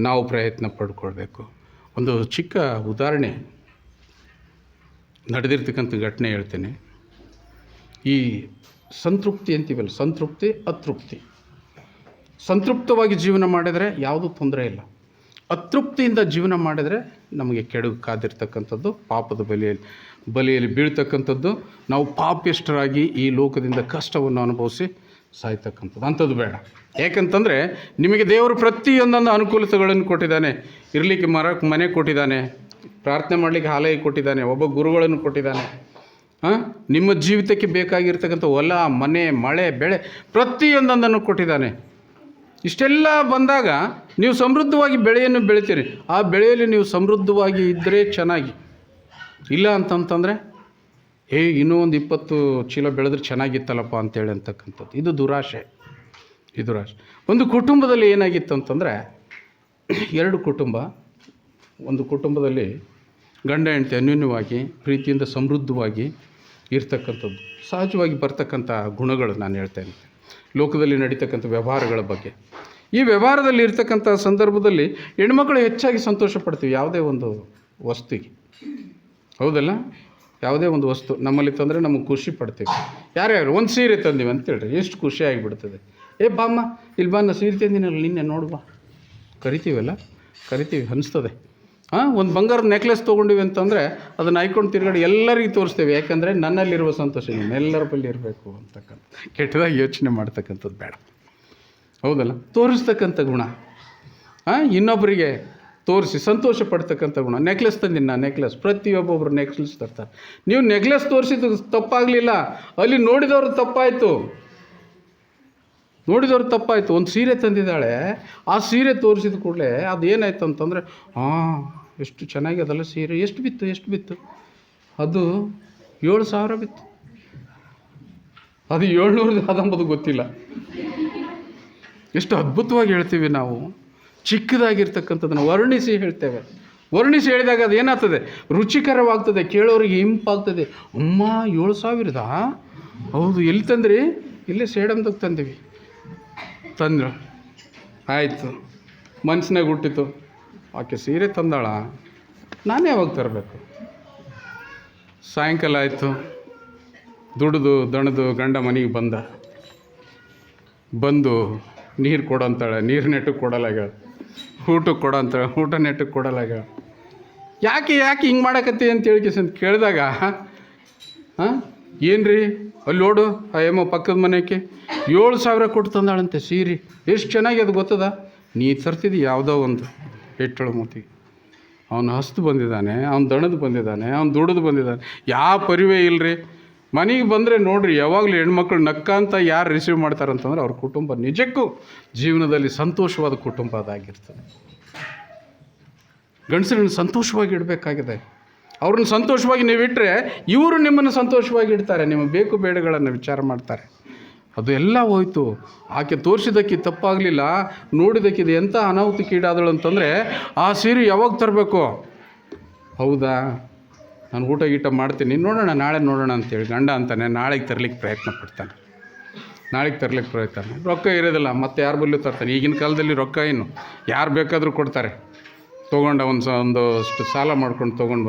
ನಾವು ಪ್ರಯತ್ನ ಪಡ್ಕೊಳ್ಬೇಕು. ಒಂದು ಚಿಕ್ಕ ಉದಾಹರಣೆ, ನಡೆದಿರ್ತಕ್ಕಂಥ ಘಟನೆ ಹೇಳ್ತೇನೆ. ಈ ಸಂತೃಪ್ತಿ ಅಂತೀವಲ್ಲ, ಸಂತೃಪ್ತಿ ಅತೃಪ್ತಿ. ಸಂತೃಪ್ತವಾಗಿ ಜೀವನ ಮಾಡಿದರೆ ಯಾವುದೂ ತೊಂದರೆ ಇಲ್ಲ. ಅತೃಪ್ತಿಯಿಂದ ಜೀವನ ಮಾಡಿದರೆ ನಮಗೆ ಕೆಡುಕು ಕಾದಿರ್ತಕ್ಕಂಥದ್ದು, ಪಾಪದ ಬಲಿಯಲ್ಲಿ ಬೀಳ್ತಕ್ಕಂಥದ್ದು, ನಾವು ಪಾಪಿಷ್ಠರಾಗಿ ಈ ಲೋಕದಿಂದ ಕಷ್ಟವನ್ನು ಅನುಭವಿಸಿ ಸಾಯ್ತಕ್ಕಂಥದ್ದು. ಅಂಥದ್ದು ಬೇಡ. ಯಾಕಂತಂದರೆ ನಿಮಗೆ ದೇವರು ಪ್ರತಿಯೊಂದೊಂದು ಅನುಕೂಲತೆಗಳನ್ನು ಕೊಟ್ಟಿದ್ದಾನೆ. ಇರಲಿಕ್ಕೆ ಮನೆ ಕೊಟ್ಟಿದ್ದಾನೆ, ಪ್ರಾರ್ಥನೆ ಮಾಡಲಿಕ್ಕೆ ಆಲಯ ಕೊಟ್ಟಿದ್ದಾನೆ, ಒಬ್ಬ ಗುರುಗಳನ್ನು ಕೊಟ್ಟಿದ್ದಾನೆ. ನಿಮ್ಮ ಜೀವಿತಕ್ಕೆ ಬೇಕಾಗಿರ್ತಕ್ಕಂಥ ಹೊಲ, ಮನೆ, ಮಳೆ, ಬೆಳೆ ಪ್ರತಿಯೊಂದೊಂದನ್ನು ಕೊಟ್ಟಿದ್ದಾನೆ. ಇಷ್ಟೆಲ್ಲ ಬಂದಾಗ ನೀವು ಸಮೃದ್ಧವಾಗಿ ಬೆಳೆಯನ್ನು ಬೆಳಿತೀರಿ. ಆ ಬೆಳೆಯಲ್ಲಿ ನೀವು ಸಮೃದ್ಧವಾಗಿ ಇದ್ದರೆ ಚೆನ್ನಾಗಿ. ಇಲ್ಲ ಅಂತಂತಂದರೆ ಇನ್ನೂ ಒಂದು 20 ಚೀಲ ಬೆಳೆದ್ರೆ ಚೆನ್ನಾಗಿತ್ತಲ್ಲಪ್ಪ ಅಂತೇಳಿ ಅಂತಕ್ಕಂಥದ್ದು. ಇದು ದುರಾಶೆ. ಈ ದುರಾಶೆ ಒಂದು ಕುಟುಂಬದಲ್ಲಿ ಏನಾಗಿತ್ತು ಅಂತಂದರೆ, 2 ಕುಟುಂಬ, ಒಂದು ಕುಟುಂಬದಲ್ಲಿ ಗಂಡ ಹೆಂಡತಿ ಅನ್ಯೋನ್ಯವಾಗಿ ಪ್ರೀತಿಯಿಂದ ಸಮೃದ್ಧವಾಗಿ ಇರ್ತಕ್ಕಂಥದ್ದು. ಸಹಜವಾಗಿ ಬರ್ತಕ್ಕಂಥ ಗುಣಗಳು ನಾನು ಹೇಳ್ತೇನೆ, ಲೋಕದಲ್ಲಿ ನಡೀತಕ್ಕಂಥ ವ್ಯವಹಾರಗಳ ಬಗ್ಗೆ. ಈ ವ್ಯವಹಾರದಲ್ಲಿ ಇರ್ತಕ್ಕಂಥ ಸಂದರ್ಭದಲ್ಲಿ ಹೆಣ್ಮಕ್ಳು ಹೆಚ್ಚಾಗಿ ಸಂತೋಷ ಪಡ್ತೀವಿ ಯಾವುದೇ ಒಂದು ವಸ್ತುಗೆ. ಹೌದಲ್ಲ? ಯಾವುದೇ ಒಂದು ವಸ್ತು ನಮ್ಮಲ್ಲಿ ತಂದರೆ ನಮಗೆ ಖುಷಿ ಪಡ್ತೀವಿ. ಯಾರ್ಯಾರು ಒಂದು ಸೀರೆ ತಂದೀವಿ ಅಂತೇಳ್ರಿ, ಎಷ್ಟು ಖುಷಿ ಆಗಿಬಿಡ್ತದೆ. ಬಾಮ್ಮ ಇಲ್ಲಿ ಬಾ, ಸೀರೆ ತಂದಿನಲ್ಲ ನಿನ್ನೆ ನೋಡುವ, ಕರಿತೀವಲ್ಲ, ಕರಿತೀವಿ, ಅನಿಸ್ತದೆ. ಒಂದು ಬಂಗಾರದ ನೆಕ್ಲೆಸ್ ತೊಗೊಂಡಿವಿ ಅಂತಂದರೆ ಅದನ್ನು ಹಾಯ್ಕೊಂಡು ತಿರುಗಾಡಿ ಎಲ್ಲರಿಗೂ ತೋರಿಸ್ತೇವೆ. ಯಾಕಂದರೆ ನನ್ನಲ್ಲಿರುವ ಸಂತೋಷ ಎಲ್ಲರ ಬಳಿ ಇರಬೇಕು ಅಂತಕ್ಕಂಥ ಕೆಟ್ಟದಾಗಿ ಯೋಚನೆ ಮಾಡ್ತಕ್ಕಂಥದ್ದು ಬೇಡ. ಹೌದಲ್ಲ? ತೋರಿಸ್ತಕ್ಕಂಥ ಗುಣ, ಇನ್ನೊಬ್ಬರಿಗೆ ತೋರಿಸಿ ಸಂತೋಷ ಪಡ್ತಕ್ಕಂಥ ಗುಣ. ನೆಕ್ಲೆಸ್ ತಂದಿನ ನೆಕ್ಲೆಸ್, ಪ್ರತಿಯೊಬ್ಬೊಬ್ಬರು ನೆಕ್ಲೆಸ್ ತರ್ತಾರೆ. ನೀವು ನೆಕ್ಲೆಸ್ ತೋರಿಸಿದ್ದು ತಪ್ಪಾಗಲಿಲ್ಲ, ಅಲ್ಲಿ ನೋಡಿದವರು ತಪ್ಪಾಯಿತು. ನೋಡಿದವ್ರು ತಪ್ಪಾಯಿತು. ಒಂದು ಸೀರೆ ತಂದಿದ್ದಾಳೆ, ಆ ಸೀರೆ ತೋರಿಸಿದ ಕೂಡಲೇ ಅದು ಏನಾಯ್ತು ಅಂತಂದರೆ, ಹಾಂ ಎಷ್ಟು ಚೆನ್ನಾಗಿ ಅದಲ್ಲ ಸೀರೆ, ಎಷ್ಟು ಬಿತ್ತು ಅದು 7,000 ಬಿತ್ತು. ಅದು 700 ಅದಂಬುದು ಗೊತ್ತಿಲ್ಲ. ಎಷ್ಟು ಅದ್ಭುತವಾಗಿ ಹೇಳ್ತೀವಿ ನಾವು. ಚಿಕ್ಕದಾಗಿರ್ತಕ್ಕಂಥದ್ದನ್ನು ವರ್ಣಿಸಿ ಹೇಳ್ತೇವೆ. ವರ್ಣಿಸಿ ಹೇಳಿದಾಗ ಅದು ಏನಾಗ್ತದೆ, ರುಚಿಕರವಾಗ್ತದೆ, ಕೇಳೋರಿಗೆ ಇಂಪಾಗ್ತದೆ. ಅಮ್ಮ 7,000? ಹೌದು, ಎಲ್ಲಿ ತಂದ್ರಿ? ಇಲ್ಲೇ ಸೇಡಮ್ದಾಗ ತಂದೀವಿ. ತಂದ್ರು, ಆಯಿತು, ಮನ್ಸಿನಾಗ ಹುಟ್ಟಿತು, ಆಕೆ ಸೀರೆ ತಂದಾಳ, ನಾನೇ ಯಾವಾಗ ತರಬೇಕು? ಸಾಯಂಕಾಲ ಆಯಿತು, ದುಡಿದು ದಣದು ಗಂಡ ಮನೆಗೆ ಬಂದು ನೀರು ಕೊಡೋ ಅಂತಾಳೆ, ನೀರು ನೆಟ್ಟಗೆ ಕೊಡಲಾಗ, ಊಟಕ್ಕೆ ಕೊಡೋ ಅಂತಾಳೆ, ಊಟ ನೆಟ್ಟಗೆ ಕೊಡಲಾಗ. ಯಾಕೆ ಹಿಂಗೆ ಮಾಡಕತ್ತಿ ಅಂತ ಕೇಳಿದಾಗ, ಏನು ರೀ ಅಲ್ಲಿ ನೋಡು ಆ ಏಮೋ ಪಕ್ಕದ ಮನೆಗೆ 7,000 ಕೊಟ್ಟು ತಂದಾಳಂತೆ ಸೀರೆ. ಎಷ್ಟು ಚೆನ್ನಾಗಿ ಅದು ಗೊತ್ತದ? ನೀ ತರ್ತಿದ್ದಿ ಯಾವುದೋ ಒಂದು ಹೆಟ್ಟಳು ಮೂತಿಗೆ. ಅವನು ಹಸ್ತು ಬಂದಿದ್ದಾನೆ, ಅವ್ನು ದಣದು ಬಂದಿದ್ದಾನೆ, ಅವ್ನು ದುಡಿದು ಬಂದಿದ್ದಾನೆ, ಯಾವ ಪರಿವೇ ಇಲ್ಲರಿ. ಮನೆಗೆ ಬಂದರೆ ನೋಡಿರಿ, ಯಾವಾಗಲೂ ಹೆಣ್ಮಕ್ಳು ನಕ್ಕಂತ ಯಾರು ರಿಸೀವ್ ಮಾಡ್ತಾರಂತಂದ್ರೆ ಅವ್ರ ಕುಟುಂಬ ನಿಜಕ್ಕೂ ಜೀವನದಲ್ಲಿ ಸಂತೋಷವಾದ ಕುಟುಂಬ ಅದಾಗಿರ್ತದೆ. ಗಂಡಸರನ್ನು ಸಂತೋಷವಾಗಿ ಇಡಬೇಕಾಗಿದೆ. ಅವ್ರನ್ನ ಸಂತೋಷವಾಗಿ ನೀವು ಇಟ್ಟರೆ ಇವರು ನಿಮ್ಮನ್ನು ಸಂತೋಷವಾಗಿ ಇಡ್ತಾರೆ. ನಿಮ್ಮ ಬೇಕು ಬೇಡಗಳನ್ನು ವಿಚಾರ ಮಾಡ್ತಾರೆ. ಅದು ಎಲ್ಲ ಹೋಯ್ತು. ಆಕೆ ತೋರಿಸಿದ್ದಕ್ಕೆ ತಪ್ಪಾಗಲಿಲ್ಲ, ನೋಡಿದ್ದಕ್ಕೆ ಇದು ಎಂಥ ಅನಾಹುತಕ್ಕೀಡಾದಳು ಅಂತಂದರೆ, ಆ ಸೀರೆ ಯಾವಾಗ ತರಬೇಕು? ಹೌದಾ, ನಾನು ಊಟ ಗೀಟ ಮಾಡ್ತೀನಿ, ನೋಡೋಣ ನಾಳೆ ನೋಡೋಣ ಅಂತೇಳಿ ಗಂಡ ಅಂತಾನೆ ನಾಳೆಗೆ ತರಲಿಕ್ಕೆ ಪ್ರಯತ್ನ ಪಡ್ತಾನೆ. ರೊಕ್ಕ ಇರೋದಿಲ್ಲ, ಮತ್ತೆ ಯಾರ ಬಲ್ಲೂ ತರ್ತಾನೆ. ಈಗಿನ ಕಾಲದಲ್ಲಿ ರೊಕ್ಕ ಏನು ಯಾರು ಬೇಕಾದರೂ ಕೊಡ್ತಾರೆ. ತೊಗೊಂಡ ಒಂದಷ್ಟು ಸಾಲ ಮಾಡ್ಕೊಂಡು ತೊಗೊಂಡು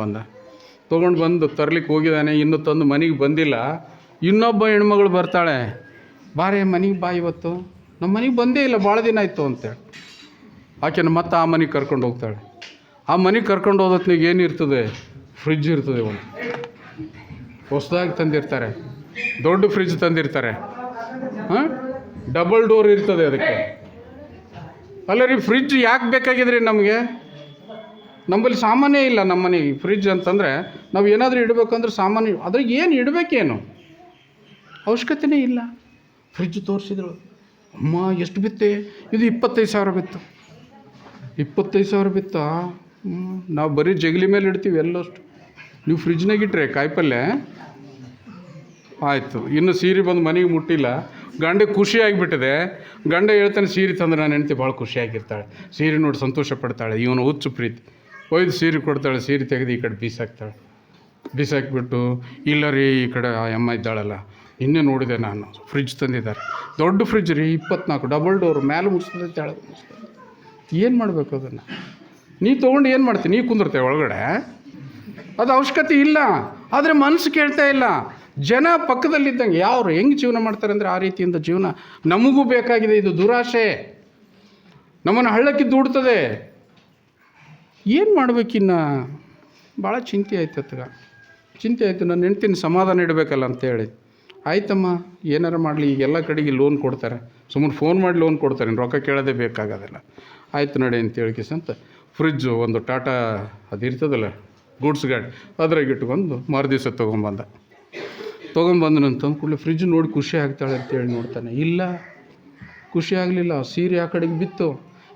ಬಂದು ತರ್ಲಿಕ್ಕೆ ಹೋಗಿದ್ದಾನೆ, ಇನ್ನೂ ತಂದು ಮನೆಗೆ ಬಂದಿಲ್ಲ. ಇನ್ನೊಬ್ಬ ಹೆಣ್ಮಗಳು ಬರ್ತಾಳೆ, ಬಾರೇ ಮನೆಗೆ ಬಾ, ಇವತ್ತು ನಮ್ಮ ಮನೆಗೆ ಬಂದೇ ಇಲ್ಲ, ಭಾಳ ದಿನ ಆಯಿತು ಅಂತೇಳಿ ಆಕೆನ ಮತ್ತೆ ಆ ಮನೆಗೆ ಕರ್ಕೊಂಡು ಹೋಗ್ತಾಳೆ. ಆ ಮನೆಗೆ ಕರ್ಕೊಂಡು ಹೋದತ್ನಿಗೆ ಏನಿರ್ತದೆ? ಫ್ರಿಜ್ ಇರ್ತದೆ. ಒಂದು ಹೊಸದಾಗಿ ತಂದಿರ್ತಾರೆ, ದೊಡ್ಡ ಫ್ರಿಜ್ ತಂದಿರ್ತಾರೆ, ಡಬಲ್ ಡೋರ್ ಇರ್ತದೆ ಅದಕ್ಕೆ. ಅಲ್ಲ ರೀ, ಫ್ರಿಜ್ ಯಾಕೆ ಬೇಕಾಗಿದ್ರಿ ನಮಗೆ? ನಮ್ಮಲ್ಲಿ ಸಾಮಾನ್ಯ ಇಲ್ಲ. ನಮ್ಮ ಮನೆಗೆ ಫ್ರಿಜ್ ಅಂತಂದರೆ ನಾವು ಏನಾದರೂ ಇಡಬೇಕಂದ್ರೆ ಸಾಮಾನ್ಯ, ಅದ್ರಾಗ ಏನು ಇಡಬೇಕೇನು ಅವಶ್ಯಕತೆಯೇ ಇಲ್ಲ. ಫ್ರಿಜ್ ತೋರಿಸಿದ್ರು, ಅಮ್ಮ ಎಷ್ಟು ಬಿತ್ತೆ? ಇದು 25,000 ಬಿತ್ತು. 25,000 ಬಿತ್ತಾ? ನಾವು ಬರೀ ಜಗಲಿ ಮೇಲೆ ಇಡ್ತೀವಿ ಎಲ್ಲಷ್ಟು. ನೀವು ಫ್ರಿಜ್ನಾಗ ಇಟ್ಟರೆ ಕಾಯಿಪಲ್ಯ ಆಯಿತು. ಇನ್ನು ಸೀರೆ ಬಂದು ಮನೆಗೆ ಮುಟ್ಟಿಲ್ಲ. ಗಂಡ ಖುಷಿ ಆಗಿಬಿಟ್ಟಿದೆ. ಗಂಡ ಹೇಳ್ತಾನೆ, ಸೀರೆ ತಂದ್ರೆ ನಾನು ಹೆಂಡ್ತಿ ಭಾಳ ಖುಷಿಯಾಗಿರ್ತಾಳೆ, ಸೀರೆ ನೋಡಿ ಸಂತೋಷ ಪಡ್ತಾಳೆ. ಇವನು ಹುಚ್ಚು ಪ್ರೀತಿ. ಒಯ್ದು ಸೀರೆ ಕೊಡ್ತಾಳೆ, ಸೀರೆ ತೆಗೆದು ಈ ಕಡೆ ಬೀಸಾಕ್ಬಿಟ್ಟು, ಇಲ್ಲ ರೀ ಈ ಕಡೆ ಆ ಅಮ್ಮ ಇದ್ದಾಳಲ್ಲ, ಇನ್ನೇ ನೋಡಿದೆ ನಾನು, ಫ್ರಿಜ್ ತಂದಿದ್ದಾರೆ, ದೊಡ್ಡ ಫ್ರಿಜ್ ರೀ, 24 ಡಬಲ್ ಡೋರ್, ಮೇಲೆ ಮುಗಿಸ್ತದೆ ತೆಳಗೆ ಮುಗಿಸ್ತದೆ. ಏನು ಮಾಡಬೇಕು ಅದನ್ನು? ನೀ ತೊಗೊಂಡು ಏನು ಮಾಡ್ತೀನಿ? ನೀ ಕುಂದಿರ್ತೇವೆ ಒಳಗಡೆ, ಅದು ಅವಶ್ಯಕತೆ ಇಲ್ಲ. ಆದರೆ ಮನಸ್ಸು ಕೇಳ್ತಾ ಇಲ್ಲ. ಜನ ಪಕ್ಕದಲ್ಲಿದ್ದಂಗೆ ಯಾರು ಹೆಂಗೆ ಜೀವನ ಮಾಡ್ತಾರೆ ಅಂದರೆ ಆ ರೀತಿಯಿಂದ ಜೀವನ ನಮಗೂ ಬೇಕಾಗಿದೆ. ಇದು ದುರಾಶೆ ನಮ್ಮನ್ನು ಹಳ್ಳಕ್ಕೆ ದೂಡ್ತದೆ. ಏನು ಮಾಡಬೇಕಿನ್ನು? ಭಾಳ ಚಿಂತೆ ಆಯಿತು. ನನ್ನ ಹೆಂಡ್ತಿನ ಸಮಾಧಾನ ಇಡಬೇಕಲ್ಲ ಅಂತೇಳಿ, ಆಯ್ತಮ್ಮ ಏನಾರು ಮಾಡಲಿ, ಈಗೆಲ್ಲ ಕಡೆಗೆ ಲೋನ್ ಕೊಡ್ತಾರೆ, ಸುಮ್ಮನೆ ಫೋನ್ ಮಾಡಿ ಲೋನ್ ಕೊಡ್ತಾರೆ, ರೊಕ್ಕ ಕೇಳೋದೇ ಬೇಕಾಗೋದಿಲ್ಲ. ಆಯಿತು ನಡೆ ಅಂತೇಳಿ ಅಂತ ಫ್ರಿಜ್ಜು ಒಂದು ಟಾಟಾ ಅದು ಇರ್ತದಲ್ಲ ಗೂಡ್ಸ್ ಗಾಡಿ, ಅದ್ರಾಗ ಇಟ್ಕೊಂಡು ಮರುದಿವಸ ತೊಗೊಂಬಂದು ನಾನು ತಂದು ಕೂಡಲೇ ಫ್ರಿಜ್ ನೋಡಿ ಖುಷಿ ಆಗ್ತಾಳೆ ಅಂತೇಳಿ ನೋಡ್ತಾನೆ. ಇಲ್ಲ, ಖುಷಿ ಆಗಲಿಲ್ಲ. ಸೀರೆ ಆ ಕಡೆಗೆ ಬಿತ್ತು.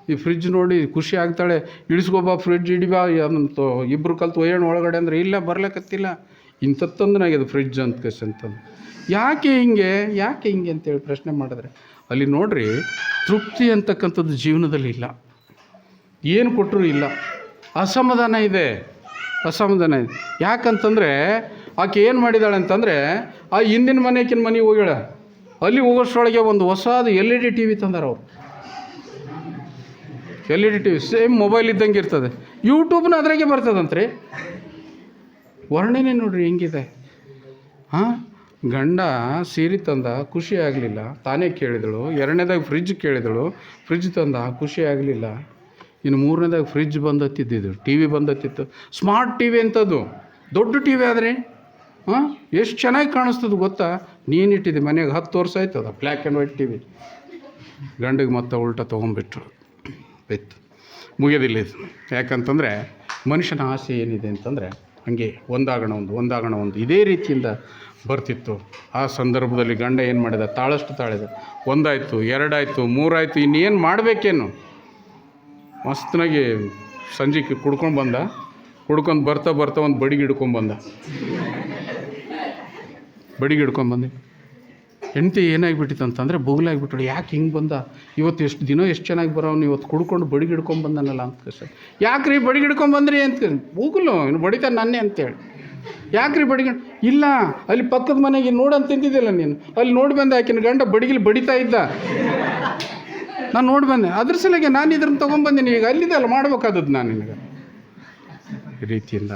ಈ ಫ್ರಿಜ್ ನೋಡಿ ಖುಷಿ ಆಗ್ತಾಳೆ, ಇಳಿಸ್ಕೊಬಾ ಫ್ರಿಜ್ ಹಿಡಿಬಾ ಅದಂತೂ ಇಬ್ಬರು ಕಲ್ತು ಒಯ್ಯೋಣ ಒಳಗಡೆ ಅಂದರೆ, ಇಲ್ಲ ಬರ್ಲಿಕ್ಕತ್ತಿಲ್ಲ, ಇಂಥತ್ತಂದನಾಗ್ಯದು ಫ್ರಿಜ್ ಅಂತಂದು. ಯಾಕೆ ಹಿಂಗೆ ಅಂತೇಳಿ ಪ್ರಶ್ನೆ ಮಾಡಿದ್ರೆ, ಅಲ್ಲಿ ನೋಡ್ರಿ, ತೃಪ್ತಿ ಅಂತಕ್ಕಂಥದ್ದು ಜೀವನದಲ್ಲಿ ಇಲ್ಲ. ಏನು ಕೊಟ್ಟರು ಇಲ್ಲ, ಅಸಮಾಧಾನ ಇದೆ. ಯಾಕಂತಂದರೆ ಆಕೆ ಏನು ಮಾಡಿದಾಳೆ ಅಂತಂದರೆ, ಆ ಹಿಂದಿನ ಮನೆಗಿನ ಮನೆಗೆ ಹೋಗ್ಯಾಳ, ಅಲ್ಲಿ ಹೋಗೋಷ್ಟರೊಳಗೆ ಒಂದು ಹೊಸದು LED TV ತಂದಾರ ಅವರು. LED TV ಸೇಮ್ ಮೊಬೈಲ್ ಇದ್ದಂಗೆ ಇರ್ತದೆ, ಯೂಟ್ಯೂಬ್ನ ಅದ್ರಾಗೆ ಬರ್ತದಂತ್ರಿ. ವರ್ಣನೆ ನೋಡ್ರಿ ಹೆಂಗಿದೆ. ಗಂಡ ಸೀರೆ ತಂದ, ಖುಷಿ ಆಗಲಿಲ್ಲ, ತಾನೇ ಕೇಳಿದಳು. ಎರಡನೇದಾಗಿ ಫ್ರಿಜ್ ಕೇಳಿದಳು, ಫ್ರಿಜ್ ತಂದ, ಖುಷಿ ಆಗಲಿಲ್ಲ. ಇನ್ನು ಮೂರನೇದಾಗಿ ಫ್ರಿಜ್ ಬಂದತ್ತಿದ್ದು, TV ಬಂದತ್ತಿತ್ತು, ಸ್ಮಾರ್ಟ್ TV ಅಂಥದ್ದು, ದೊಡ್ಡ TV ಆದರೆ ಎಷ್ಟು ಚೆನ್ನಾಗಿ ಕಾಣಿಸ್ತದೆ ಗೊತ್ತಾ? ನೀನಿಟ್ಟಿದ್ದೆ ಮನೆಗೆ 10 ವರ್ಷ ಆಯ್ತದ, ಬ್ಲ್ಯಾಕ್ ಆ್ಯಂಡ್ ವೈಟ್ TV. ಗಂಡಿಗೆ ಮತ್ತೆ ಉಲ್ಟಾ ತೊಗೊಂಡ್ಬಿಟ್ರು. ಆಯ್ತು, ಮುಗಿಯೋದಿಲ್ಲ ಇದು. ಯಾಕಂತಂದರೆ ಮನುಷ್ಯನ ಆಸೆ ಏನಿದೆ ಅಂತಂದರೆ, ಹಾಗೆ ಒಂದಾಗೋಣ ಒಂದು ಇದೇ ರೀತಿಯಿಂದ ಬರ್ತಿತ್ತು. ಆ ಸಂದರ್ಭದಲ್ಲಿ ಗಂಡ ಏನು ಮಾಡಿದ, ತಾಳಷ್ಟು ತಾಳಿದ. 1 ಆಯಿತು, 2 ಆಯಿತು, 3 ಆಯಿತು, ಇನ್ನೇನು ಮಾಡಬೇಕೇನು. ಮಸ್ತನಾಗಿ ಸಂಜೆಗೆ ಕುಡ್ಕೊಂಡು ಬಂದ. ಕುಡ್ಕೊಂಡು ಬರ್ತಾ ಒಂದು ಬಡಿಗೆ ಹಿಡ್ಕೊಂಬಂದ. ಹೆಂಡತಿ ಏನಾಗಿಬಿಟ್ಟಿತ್ತು ಅಂತಂದರೆ ಬುಗ್ಲಾಗಿಬಿಟ್ಟು, ಯಾಕೆ ಹಿಂಗೆ ಬಂದ ಇವತ್ತು, ಎಷ್ಟು ಚೆನ್ನಾಗಿ ಬರೋನು, ಇವತ್ತು ಕುಡ್ಕೊಂಡು ಬಡಿಗೆ ಹಿಡ್ಕೊಂಬಂದನಲ್ಲ ಅಂತ. ಸರ್ ಯಾಕ್ರಿ ಬಡಿಗೆ ಹಿಡ್ಕೊಂಬಂದ್ರಿ ಅಂತ. ಬೂಗಲು ಇನ್ನು ಬಡಿತಾನೆ ನನ್ನೇ ಅಂತೇಳಿ. ಯಾಕ್ರಿ ಬಡಿಗೆ? ಇಲ್ಲ, ಅಲ್ಲಿ ಪಕ್ಕದ ಮನೆಗೆ ನೋಡಂತ ತಿಂತಿದ್ದಿಲ್ಲ ನೀನು, ಅಲ್ಲಿ ನೋಡಿ ಬಂದೆ, ಆಕಿನ ಗಂಡ ಬಡಿಗಿಲಿ ಬಡಿತಾ ಇದ್ದ, ನಾನು ನೋಡಿ ಬಂದೆ, ಅದ್ರ ಸಲಿಗೆ ನಾನು ಇದ್ರನ್ನ ತೊಗೊಂಬಂದಿನಿ, ಈಗ ಅಲ್ಲಿದೆ ಅಲ್ಲ ಮಾಡ್ಬೇಕಾದದ್ದು ನಾನು ನಿನಗೆ. ಈ ರೀತಿಯಿಂದ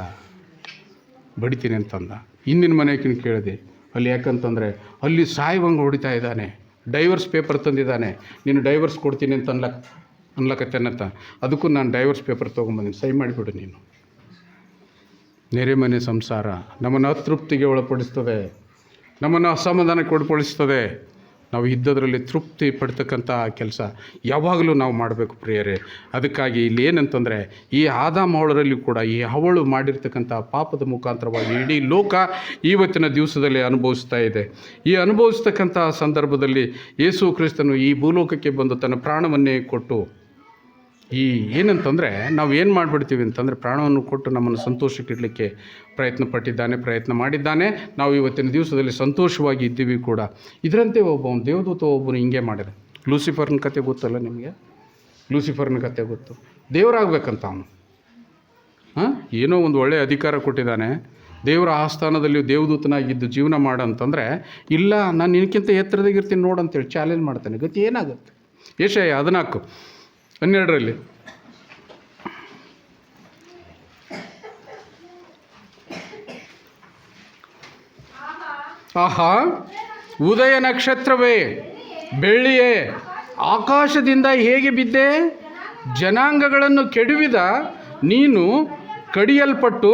ಬಡಿತೀನಿ ಅಂತಂದ. ಹಿಂದಿನ ಮನೆಗಿನ ಕೇಳಿದೆ, ಅಲ್ಲಿ ಯಾಕಂತಂದರೆ ಅಲ್ಲಿ ಸಾಯುವಂಗೆ ಹೊಡಿತಾ ಇದ್ದಾನೆ, ಡೈವರ್ಸ್ ಪೇಪರ್ ತಂದಿದ್ದಾನೆ, ನೀನು ಡೈವರ್ಸ್ ಕೊಡ್ತೀನಿ ಅಂತ ಅನ್ಲಕತ್ತೇನಂತ. ಅದಕ್ಕೂ ನಾನು ಡೈವರ್ಸ್ ಪೇಪರ್ ತೊಗೊಂಬಂದಿನಿ, ಸಹಿ ಮಾಡಿಬಿಡು ನೀನು. ನೆರೆಮನೆ ಸಂಸಾರ ನಮ್ಮನ್ನು ಅತೃಪ್ತಿಗೆ ಒಳಪಡಿಸ್ತದೆ, ನಮ್ಮನ್ನು ಅಸಮಾಧಾನಕ್ಕೆ ಒಳಪಡಿಸ್ತದೆ. ನಾವು ಇದ್ದದರಲ್ಲಿ ತೃಪ್ತಿ ಪಡ್ತಕ್ಕಂಥ ಕೆಲಸ ಯಾವಾಗಲೂ ನಾವು ಮಾಡಬೇಕು ಪ್ರಿಯರೇ. ಅದಕ್ಕಾಗಿ ಇಲ್ಲಿ ಏನಂತಂದರೆ, ಈ ಆದಾಮ ಅವಳರಲ್ಲಿ ಕೂಡ ಈ ಅವಳು ಮಾಡಿರ್ತಕ್ಕಂಥ ಪಾಪದ ಮುಖಾಂತರವಾಗಿ ಇಡೀ ಲೋಕ ಇವತ್ತಿನ ದಿವಸದಲ್ಲಿ ಅನುಭವಿಸ್ತಾ ಇದೆ. ಈ ಅನುಭವಿಸ್ತಕ್ಕಂಥ ಸಂದರ್ಭದಲ್ಲಿ ಯೇಸು ಕ್ರಿಸ್ತನು ಈ ಭೂಲೋಕಕ್ಕೆ ಬಂದು ತನ್ನ ಪ್ರಾಣವನ್ನೇ ಕೊಟ್ಟು, ಈ ಏನಂತಂದರೆ ನಾವು ಏನು ಮಾಡಿಬಿಡ್ತೀವಿ ಅಂತಂದರೆ, ಪ್ರಾಣವನ್ನು ಕೊಟ್ಟು ನಮ್ಮನ್ನು ಸಂತೋಷಕ್ಕಿಡಲಿಕ್ಕೆ ಪ್ರಯತ್ನ ಮಾಡಿದ್ದಾನೆ. ನಾವು ಇವತ್ತಿನ ದಿವಸದಲ್ಲಿ ಸಂತೋಷವಾಗಿ ಇದ್ದೀವಿ ಕೂಡ. ಇದರಂತೆ ದೇವದೂತ ಹಿಂಗೆ ಮಾಡಿದೆ. ಲೂಸಿಫರ್ನ ಕತೆ ಗೊತ್ತಲ್ಲ ನಿಮಗೆ? ಲೂಸಿಫರ್ನ ಕತೆ ಗೊತ್ತು. ದೇವರಾಗಬೇಕಂತ ಅವನು ಏನೋ ಒಂದು ಒಳ್ಳೆಯ ಅಧಿಕಾರ ಕೊಟ್ಟಿದ್ದಾನೆ, ದೇವರ ಆಸ್ಥಾನದಲ್ಲಿ ದೇವದೂತನಾಗಿದ್ದು ಜೀವನ ಮಾಡಂತಂದರೆ, ಇಲ್ಲ ನಾನು ನಿನಕ್ಕಿಂತ ಎತ್ತರದಾಗಿರ್ತೀನಿ ನೋಡಂತೇಳಿ ಚಾಲೆಂಜ್ ಮಾಡ್ತಾನೆ. ಗತಿ ಏನಾಗುತ್ತೆ? ಯೆಶಾಯ 14:12 ಆಹಾ, ಉದಯ ನಕ್ಷತ್ರವೇ, ಬೆಳ್ಳಿಯೇ, ಆಕಾಶದಿಂದ ಹೇಗೆ ಬಿದ್ದೆ? ಜನಾಂಗಗಳನ್ನು ಕೆಡವಿದ ನೀನು ಕಡಿಯಲ್ಪಟ್ಟು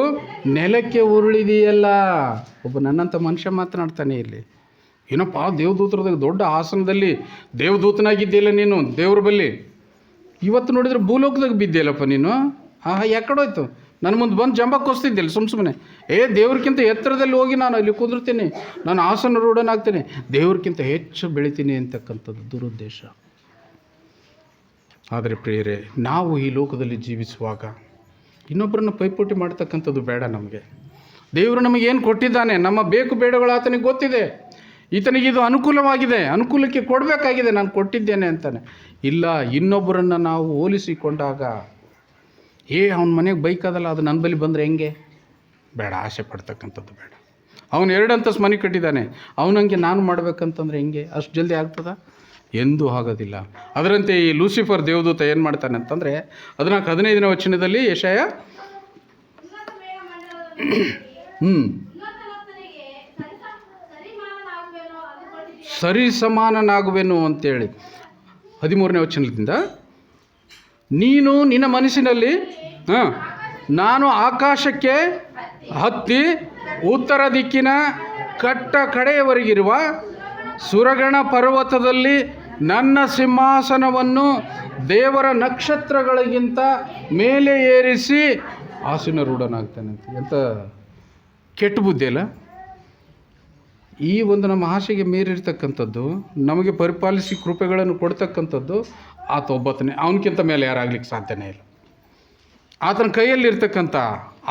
ನೆಲಕ್ಕೆ ಉರುಳಿದೆಯಲ್ಲ. ಒಬ್ಬ ನನ್ನಂಥ ಮನುಷ್ಯ ಮಾತನಾಡ್ತಾನೆ ಇಲ್ಲಿ. ಏನಪ್ಪ, ದೇವದೂತರದಾಗ ದೊಡ್ಡ ಆಸನದಲ್ಲಿ ದೇವದೂತನಾಗಿದ್ದೀಯಲ್ಲ ನೀನು ದೇವ್ರ ಬಲ್ಲಿ, ಇವತ್ತು ನೋಡಿದ್ರೆ ಭೂಲೋಕದಾಗ ಬಿದ್ದಿಯಲ್ಲಪ್ಪ ನೀನು. ಯಾಕಡೋಯ್ತು? ನನ್ನ ಮುಂದೆ ಬಂದು ಜಂಬಕ್ಕೆ ಹೊಸ್ತಿದ್ದಿಲ್ಲ ಸುಮ್ಮನೆ. ದೇವ್ರಕ್ಕಿಂತ ಎತ್ತರದಲ್ಲಿ ಹೋಗಿ ನಾನು ಅಲ್ಲಿ ಕುದುರ್ತೀನಿ, ನಾನು ಆಸನ ರೂಢನಾಗ್ತೀನಿ, ದೇವ್ರಕ್ಕಿಂತ ಹೆಚ್ಚು ಬೆಳಿತೀನಿ ಅಂತಕ್ಕಂಥದ್ದು ದುರುದ್ದೇಶ. ಆದರೆ ಪ್ರಿಯರೇ, ನಾವು ಈ ಲೋಕದಲ್ಲಿ ಜೀವಿಸುವಾಗ ಇನ್ನೊಬ್ಬರನ್ನು ಪೈಪೋಟಿ ಮಾಡ್ತಕ್ಕಂಥದ್ದು ಬೇಡ. ನಮಗೆ ದೇವರು ನಮಗೇನು ಕೊಟ್ಟಿದ್ದಾನೆ, ನಮ್ಮ ಬೇಕು ಬೇಡಗಳು ಆತನಿಗೆ ಗೊತ್ತಿದೆ. ಈತನಿಗೆ ಇದು ಅನುಕೂಲವಾಗಿದೆ, ಅನುಕೂಲಕ್ಕೆ ಕೊಡಬೇಕಾಗಿದೆ, ನಾನು ಕೊಟ್ಟಿದ್ದೇನೆ ಅಂತಾನೆ. ಇಲ್ಲ, ಇನ್ನೊಬ್ಬರನ್ನು ನಾವು ಹೋಲಿಸಿಕೊಂಡಾಗ, ಅವನ ಮನೆಗೆ ಬೈಕ್ ಅದಲ್ಲ, ಅದು ನನ್ನ ಬಳಿ ಬಂದರೆ ಹೆಂಗೆ? ಬೇಡ, ಆಸೆ ಪಡ್ತಕ್ಕಂಥದ್ದು ಬೇಡ. ಅವನು 2 ಅಂತಸ್ತು ಮನೆ ಕಟ್ಟಿದ್ದಾನೆ, ಅವನಂಗೆ ನಾನು ಮಾಡಬೇಕಂತಂದರೆ ಹೆಂಗೆ? ಅಷ್ಟು ಜಲ್ದಿ ಆಗ್ತದ? ಎಂದೂ ಆಗೋದಿಲ್ಲ. ಅದರಂತೆ ಈ ಲೂಸಿಫರ್ ದೇವದೂತ ಏನು ಮಾಡ್ತಾನೆ ಅಂತಂದರೆ, 14-15ನೇ ವಚನದಲ್ಲಿ ಯೆಶಾಯ ಸರಿ ಸಮಾನನಾಗುವೆನು ಅಂತೇಳಿ 13ನೇ ವಚನದಿಂದ, ನೀನು ನಿನ್ನ ಮನಸ್ಸಿನಲ್ಲಿ ನಾನು ಆಕಾಶಕ್ಕೆ ಹತ್ತಿ ಉತ್ತರ ದಿಕ್ಕಿನ ಕಟ್ಟ ಕಡೆಯವರೆಗಿರುವ ಸುರಗಣ ಪರ್ವತದಲ್ಲಿ ನನ್ನ ಸಿಂಹಾಸನವನ್ನು ದೇವರ ನಕ್ಷತ್ರಗಳಿಗಿಂತ ಮೇಲೆ ಏರಿಸಿ ಆಸೀನ ರೂಢನಾಗ್ತಾನೆ ಅಂತ. ಎಂಥ ಕೆಟ್ಟ ಬುದ್ಧಿ ಅಲ್ಲ? ಈ ಒಂದು ನಮ್ಮ ಆಸೆಗೆ ಮೀರಿರ್ತಕ್ಕಂಥದ್ದು, ನಮಗೆ ಪರಿಪಾಲಿಸಿ ಕೃಪೆಗಳನ್ನು ಕೊಡ್ತಕ್ಕಂಥದ್ದು ಆತ ಒಬ್ಬತನೇ. ಅವನಕ್ಕಿಂತ ಮೇಲೆ ಯಾರಾಗ್ಲಿಕ್ಕೆ ಸಾಧ್ಯನೇ ಇಲ್ಲ. ಆತನ ಕೈಯಲ್ಲಿರ್ತಕ್ಕಂಥ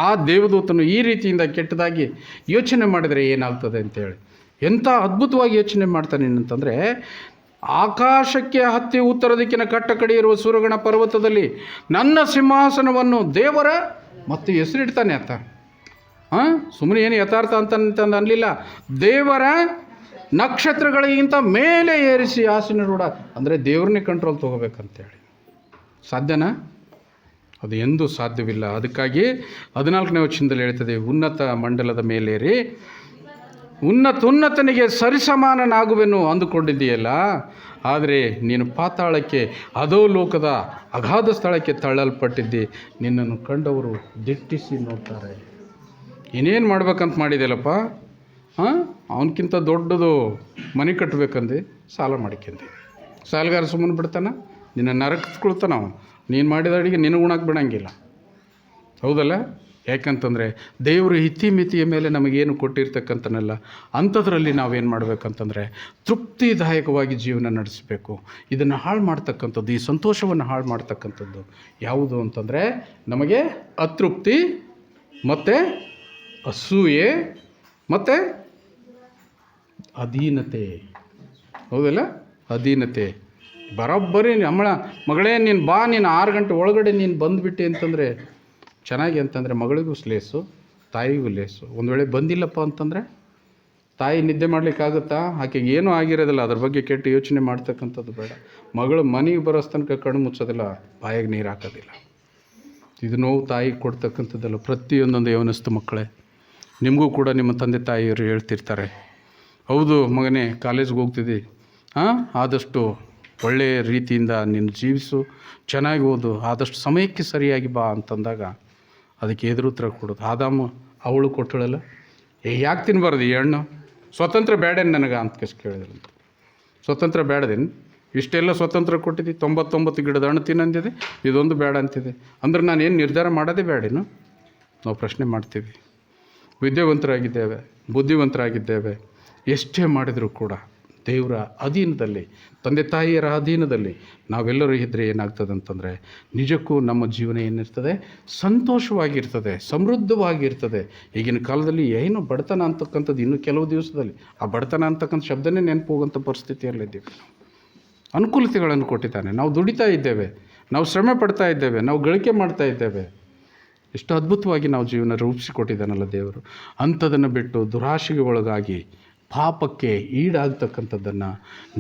ಆ ದೇವದೂತನು ಈ ರೀತಿಯಿಂದ ಕೆಟ್ಟದಾಗಿ ಯೋಚನೆ ಮಾಡಿದರೆ ಏನಾಗ್ತದೆ ಅಂತೇಳಿ ಎಂಥ ಅದ್ಭುತವಾಗಿ ಯೋಚನೆ ಮಾಡ್ತಾನೆ ಅಂತಂದರೆ, ಆಕಾಶಕ್ಕೆ ಹತ್ತಿ ಉತ್ತರ ದಿಕ್ಕಿನ ಕಟ್ಟ ಕಡೆ ಇರುವ ಸೂರಗಣ ಪರ್ವತದಲ್ಲಿ ನನ್ನ ಸಿಂಹಾಸನವನ್ನು ದೇವರ ಮತ್ತು ಹೆಸರಿಡ್ತಾನೆ ಆತ. ಸುಮ್ಮನೆ ಏನು ಯಥಾರ್ಥ ಅಂತಂದು ಅನ್ನಲಿಲ್ಲ, ದೇವರ ನಕ್ಷತ್ರಗಳಿಗಿಂತ ಮೇಲೆ ಏರಿಸಿ ಆಸೀನ ರೂಢ. ಅಂದರೆ ದೇವ್ರನ್ನೇ ಕಂಟ್ರೋಲ್ ತೊಗೋಬೇಕಂತೇಳಿ ಸಾಧ್ಯನಾ? ಅದು ಎಂದೂ ಸಾಧ್ಯವಿಲ್ಲ. ಅದಕ್ಕಾಗಿ 14ನೇ ವಚನದಲ್ಲಿ ಹೇಳ್ತದೆ, ಉನ್ನತ ಮಂಡಲದ ಮೇಲೇರಿ ಉನ್ನತನಿಗೆ ಸರಿಸಮಾನನಾಗುವೆನು ಅಂದುಕೊಂಡಿದ್ದೀಯಲ್ಲ, ಆದರೆ ನೀನು ಪಾತಾಳಕ್ಕೆ, ಅಧೋ ಲೋಕದ ಅಗಾಧ ಸ್ಥಳಕ್ಕೆ ತಳ್ಳಲ್ಪಟ್ಟಿದ್ದಿ. ನಿನ್ನನ್ನು ಕಂಡವರು ದಿಟ್ಟಿಸಿ ನೋಡ್ತಾರೆ. ಇನ್ನೇನು ಮಾಡ್ಬೇಕಂತ ಮಾಡಿದೆಯಲ್ಲಪ್ಪ? ಅವನಕ್ಕಿಂತ ದೊಡ್ಡದು ಮನೆ ಕಟ್ಟಬೇಕಂದು ಸಾಲ ಮಾಡಿಕೊಂಡೆ. ಸಾಲಗಾರ ಸುಮ್ಮನೆ ಬಿಡ್ತಾನ? ನಿನ್ನ ನರಕತ್ಕೊಳ್ತಾನ. ಅವನು ನೀನು ಮಾಡಿದ ಅಡಿಗೆ ನಿನಗೆ ಉಣಕ್ಕೆ ಬಿಡೋಂಗಿಲ್ಲ. ಹೌದಲ್ಲ? ಯಾಕಂತಂದರೆ ದೇವರು ಇತಿಮಿತಿಯ ಮೇಲೆ ನಮಗೇನು ಕೊಟ್ಟಿರ್ತಕ್ಕಂಥನಲ್ಲ ಅಂಥದ್ರಲ್ಲಿ ನಾವೇನು ಮಾಡಬೇಕಂತಂದರೆ ತೃಪ್ತಿದಾಯಕವಾಗಿ ಜೀವನ ನಡೆಸಬೇಕು. ಇದನ್ನು ಹಾಳು ಮಾಡ್ತಕ್ಕಂಥದ್ದು, ಈ ಸಂತೋಷವನ್ನು ಹಾಳು ಮಾಡ್ತಕ್ಕಂಥದ್ದು ಯಾವುದು ಅಂತಂದರೆ ನಮಗೆ ಅತೃಪ್ತಿ ಮತ್ತು ಅಸೂಯೆ ಮತ್ತು ಅಧೀನತೆ. ಹೌದಲ್ಲ? ಅಧೀನತೆ. ಬರೋಬ್ಬರಿ ಮಗಳೇ ನೀನು ಬಾ, ನೀನು 6 ಗಂಟೆ ಒಳಗಡೆ ನೀನು ಬಂದುಬಿಟ್ಟೆ ಅಂತಂದರೆ ಚೆನ್ನಾಗಿ ಅಂತಂದರೆ ಮಗಳಿಗೂ ಲೇಸು, ತಾಯಿಗೂ ಲೇಸು. ಒಂದು ವೇಳೆ ಬಂದಿಲ್ಲಪ್ಪ ಅಂತಂದರೆ ತಾಯಿ ನಿದ್ದೆ ಮಾಡಲಿಕ್ಕಾಗುತ್ತಾ? ಆಕೆಗೆ ಏನೂ ಆಗಿರೋದಿಲ್ಲ, ಅದ್ರ ಬಗ್ಗೆ ಕೆಟ್ಟ ಯೋಚನೆ ಮಾಡ್ತಕ್ಕಂಥದ್ದು ಬೇಡ. ಮಗಳು ಮನೆಗೆ ಬರೋ ತನಕ ಕಣ್ಣು ಮುಚ್ಚೋದಿಲ್ಲ, ಬಾಯಿಗೆ ನೀರು ಹಾಕೋದಿಲ್ಲ. ಇದು ನೋವು ತಾಯಿಗೆ ಕೊಡ್ತಕ್ಕಂಥದ್ದಲ್ಲ. ಪ್ರತಿಯೊಂದೊಂದು ಯೌವನಸ್ಥ ಮಕ್ಕಳೇ, ನಿಮಗೂ ಕೂಡ ನಿಮ್ಮ ತಂದೆ ತಾಯಿಯವರು ಹೇಳ್ತಿರ್ತಾರೆ, ಹೌದು ಮಗನೇ ಕಾಲೇಜ್ಗೆ ಹೋಗ್ತಿದ್ದಿ, ಆದಷ್ಟು ಒಳ್ಳೆಯ ರೀತಿಯಿಂದ ನೀನು ಜೀವಿಸು, ಚೆನ್ನಾಗಿ ಓದು, ಆದಷ್ಟು ಸಮಯಕ್ಕೆ ಸರಿಯಾಗಿ ಬಾ ಅಂತಂದಾಗ ಅದಕ್ಕೆ ಎದುರುತ್ತರ ಕೊಡೋದು. ಆದಾಮ ಅವಳು ಕೊಟ್ಟಳಲ್ಲ, ಯಾಕೆ ತಿನ್ನಬಾರ್ದು ಈ ಹಣ್ಣು, ಸ್ವತಂತ್ರ ಬೇಡೇನು ನನಗೆ ಅಂತ ಕೇಳಿದ್ರು. ಸ್ವತಂತ್ರ ಬೇಡದೇನು? ಇಷ್ಟೆಲ್ಲ ಸ್ವತಂತ್ರ ಕೊಟ್ಟಿದ್ದಿ, 99 ಗಿಡದ ಹಣ್ಣು ತಿನ್ನಂದಿದೆ, ಇದೊಂದು ಬೇಡ ಅಂತಿದೆ ಅಂದ್ರೆ ನಾನು ಏನು ನಿರ್ಧಾರ ಮಾಡೋದೇ ಬೇಡೇನು? ನಾವು ಪ್ರಶ್ನೆ ಮಾಡ್ತೀವಿ. ವಿದ್ಯಾವಂತರಾಗಿದ್ದೇವೆ, ಬುದ್ಧಿವಂತರಾಗಿದ್ದೇವೆ, ಎಷ್ಟೇ ಮಾಡಿದರೂ ಕೂಡ ದೇವರ ಅಧೀನದಲ್ಲಿ, ತಂದೆ ತಾಯಿಯರ ಅಧೀನದಲ್ಲಿ ನಾವೆಲ್ಲರೂ ಇದ್ದರೆ ಏನಾಗ್ತದೆ ಅಂತಂದರೆ ನಿಜಕ್ಕೂ ನಮ್ಮ ಜೀವನ ಏನಿರ್ತದೆ, ಸಂತೋಷವಾಗಿರ್ತದೆ, ಸಮೃದ್ಧವಾಗಿರ್ತದೆ. ಈಗಿನ ಕಾಲದಲ್ಲಿ ಏನು ಬಡತನ ಅಂತಕ್ಕಂಥದ್ದು ಇನ್ನು ಕೆಲವು ದಿವಸದಲ್ಲಿ ಆ ಬಡತನ ಅಂತಕ್ಕಂಥ ಶಬ್ದನೇ ನೆನಪು ಹೋಗೋಂಥ ಪರಿಸ್ಥಿತಿಯಲ್ಲಿದ್ದೀವಿ. ಅನುಕೂಲತೆಗಳನ್ನು ಕೊಟ್ಟಿದ್ದಾನೆ, ನಾವು ದುಡಿತಾ ಇದ್ದೇವೆ, ನಾವು ಶ್ರಮೆ ಪಡ್ತಾ ಇದ್ದೇವೆ, ನಾವು ಗಳಿಕೆ ಮಾಡ್ತಾ ಇದ್ದೇವೆ. ಎಷ್ಟು ಅದ್ಭುತವಾಗಿ ನಾವು ಜೀವನ ರೂಪಿಸಿಕೊಟ್ಟಿದ್ದಾನಲ್ಲ ದೇವರು. ಅಂಥದನ್ನು ಬಿಟ್ಟು ದುರಾಶೆಗೆ ಒಳಗಾಗಿ ಪಾಪಕ್ಕೆ ಈಡಾಗ್ತಕ್ಕಂಥದ್ದನ್ನು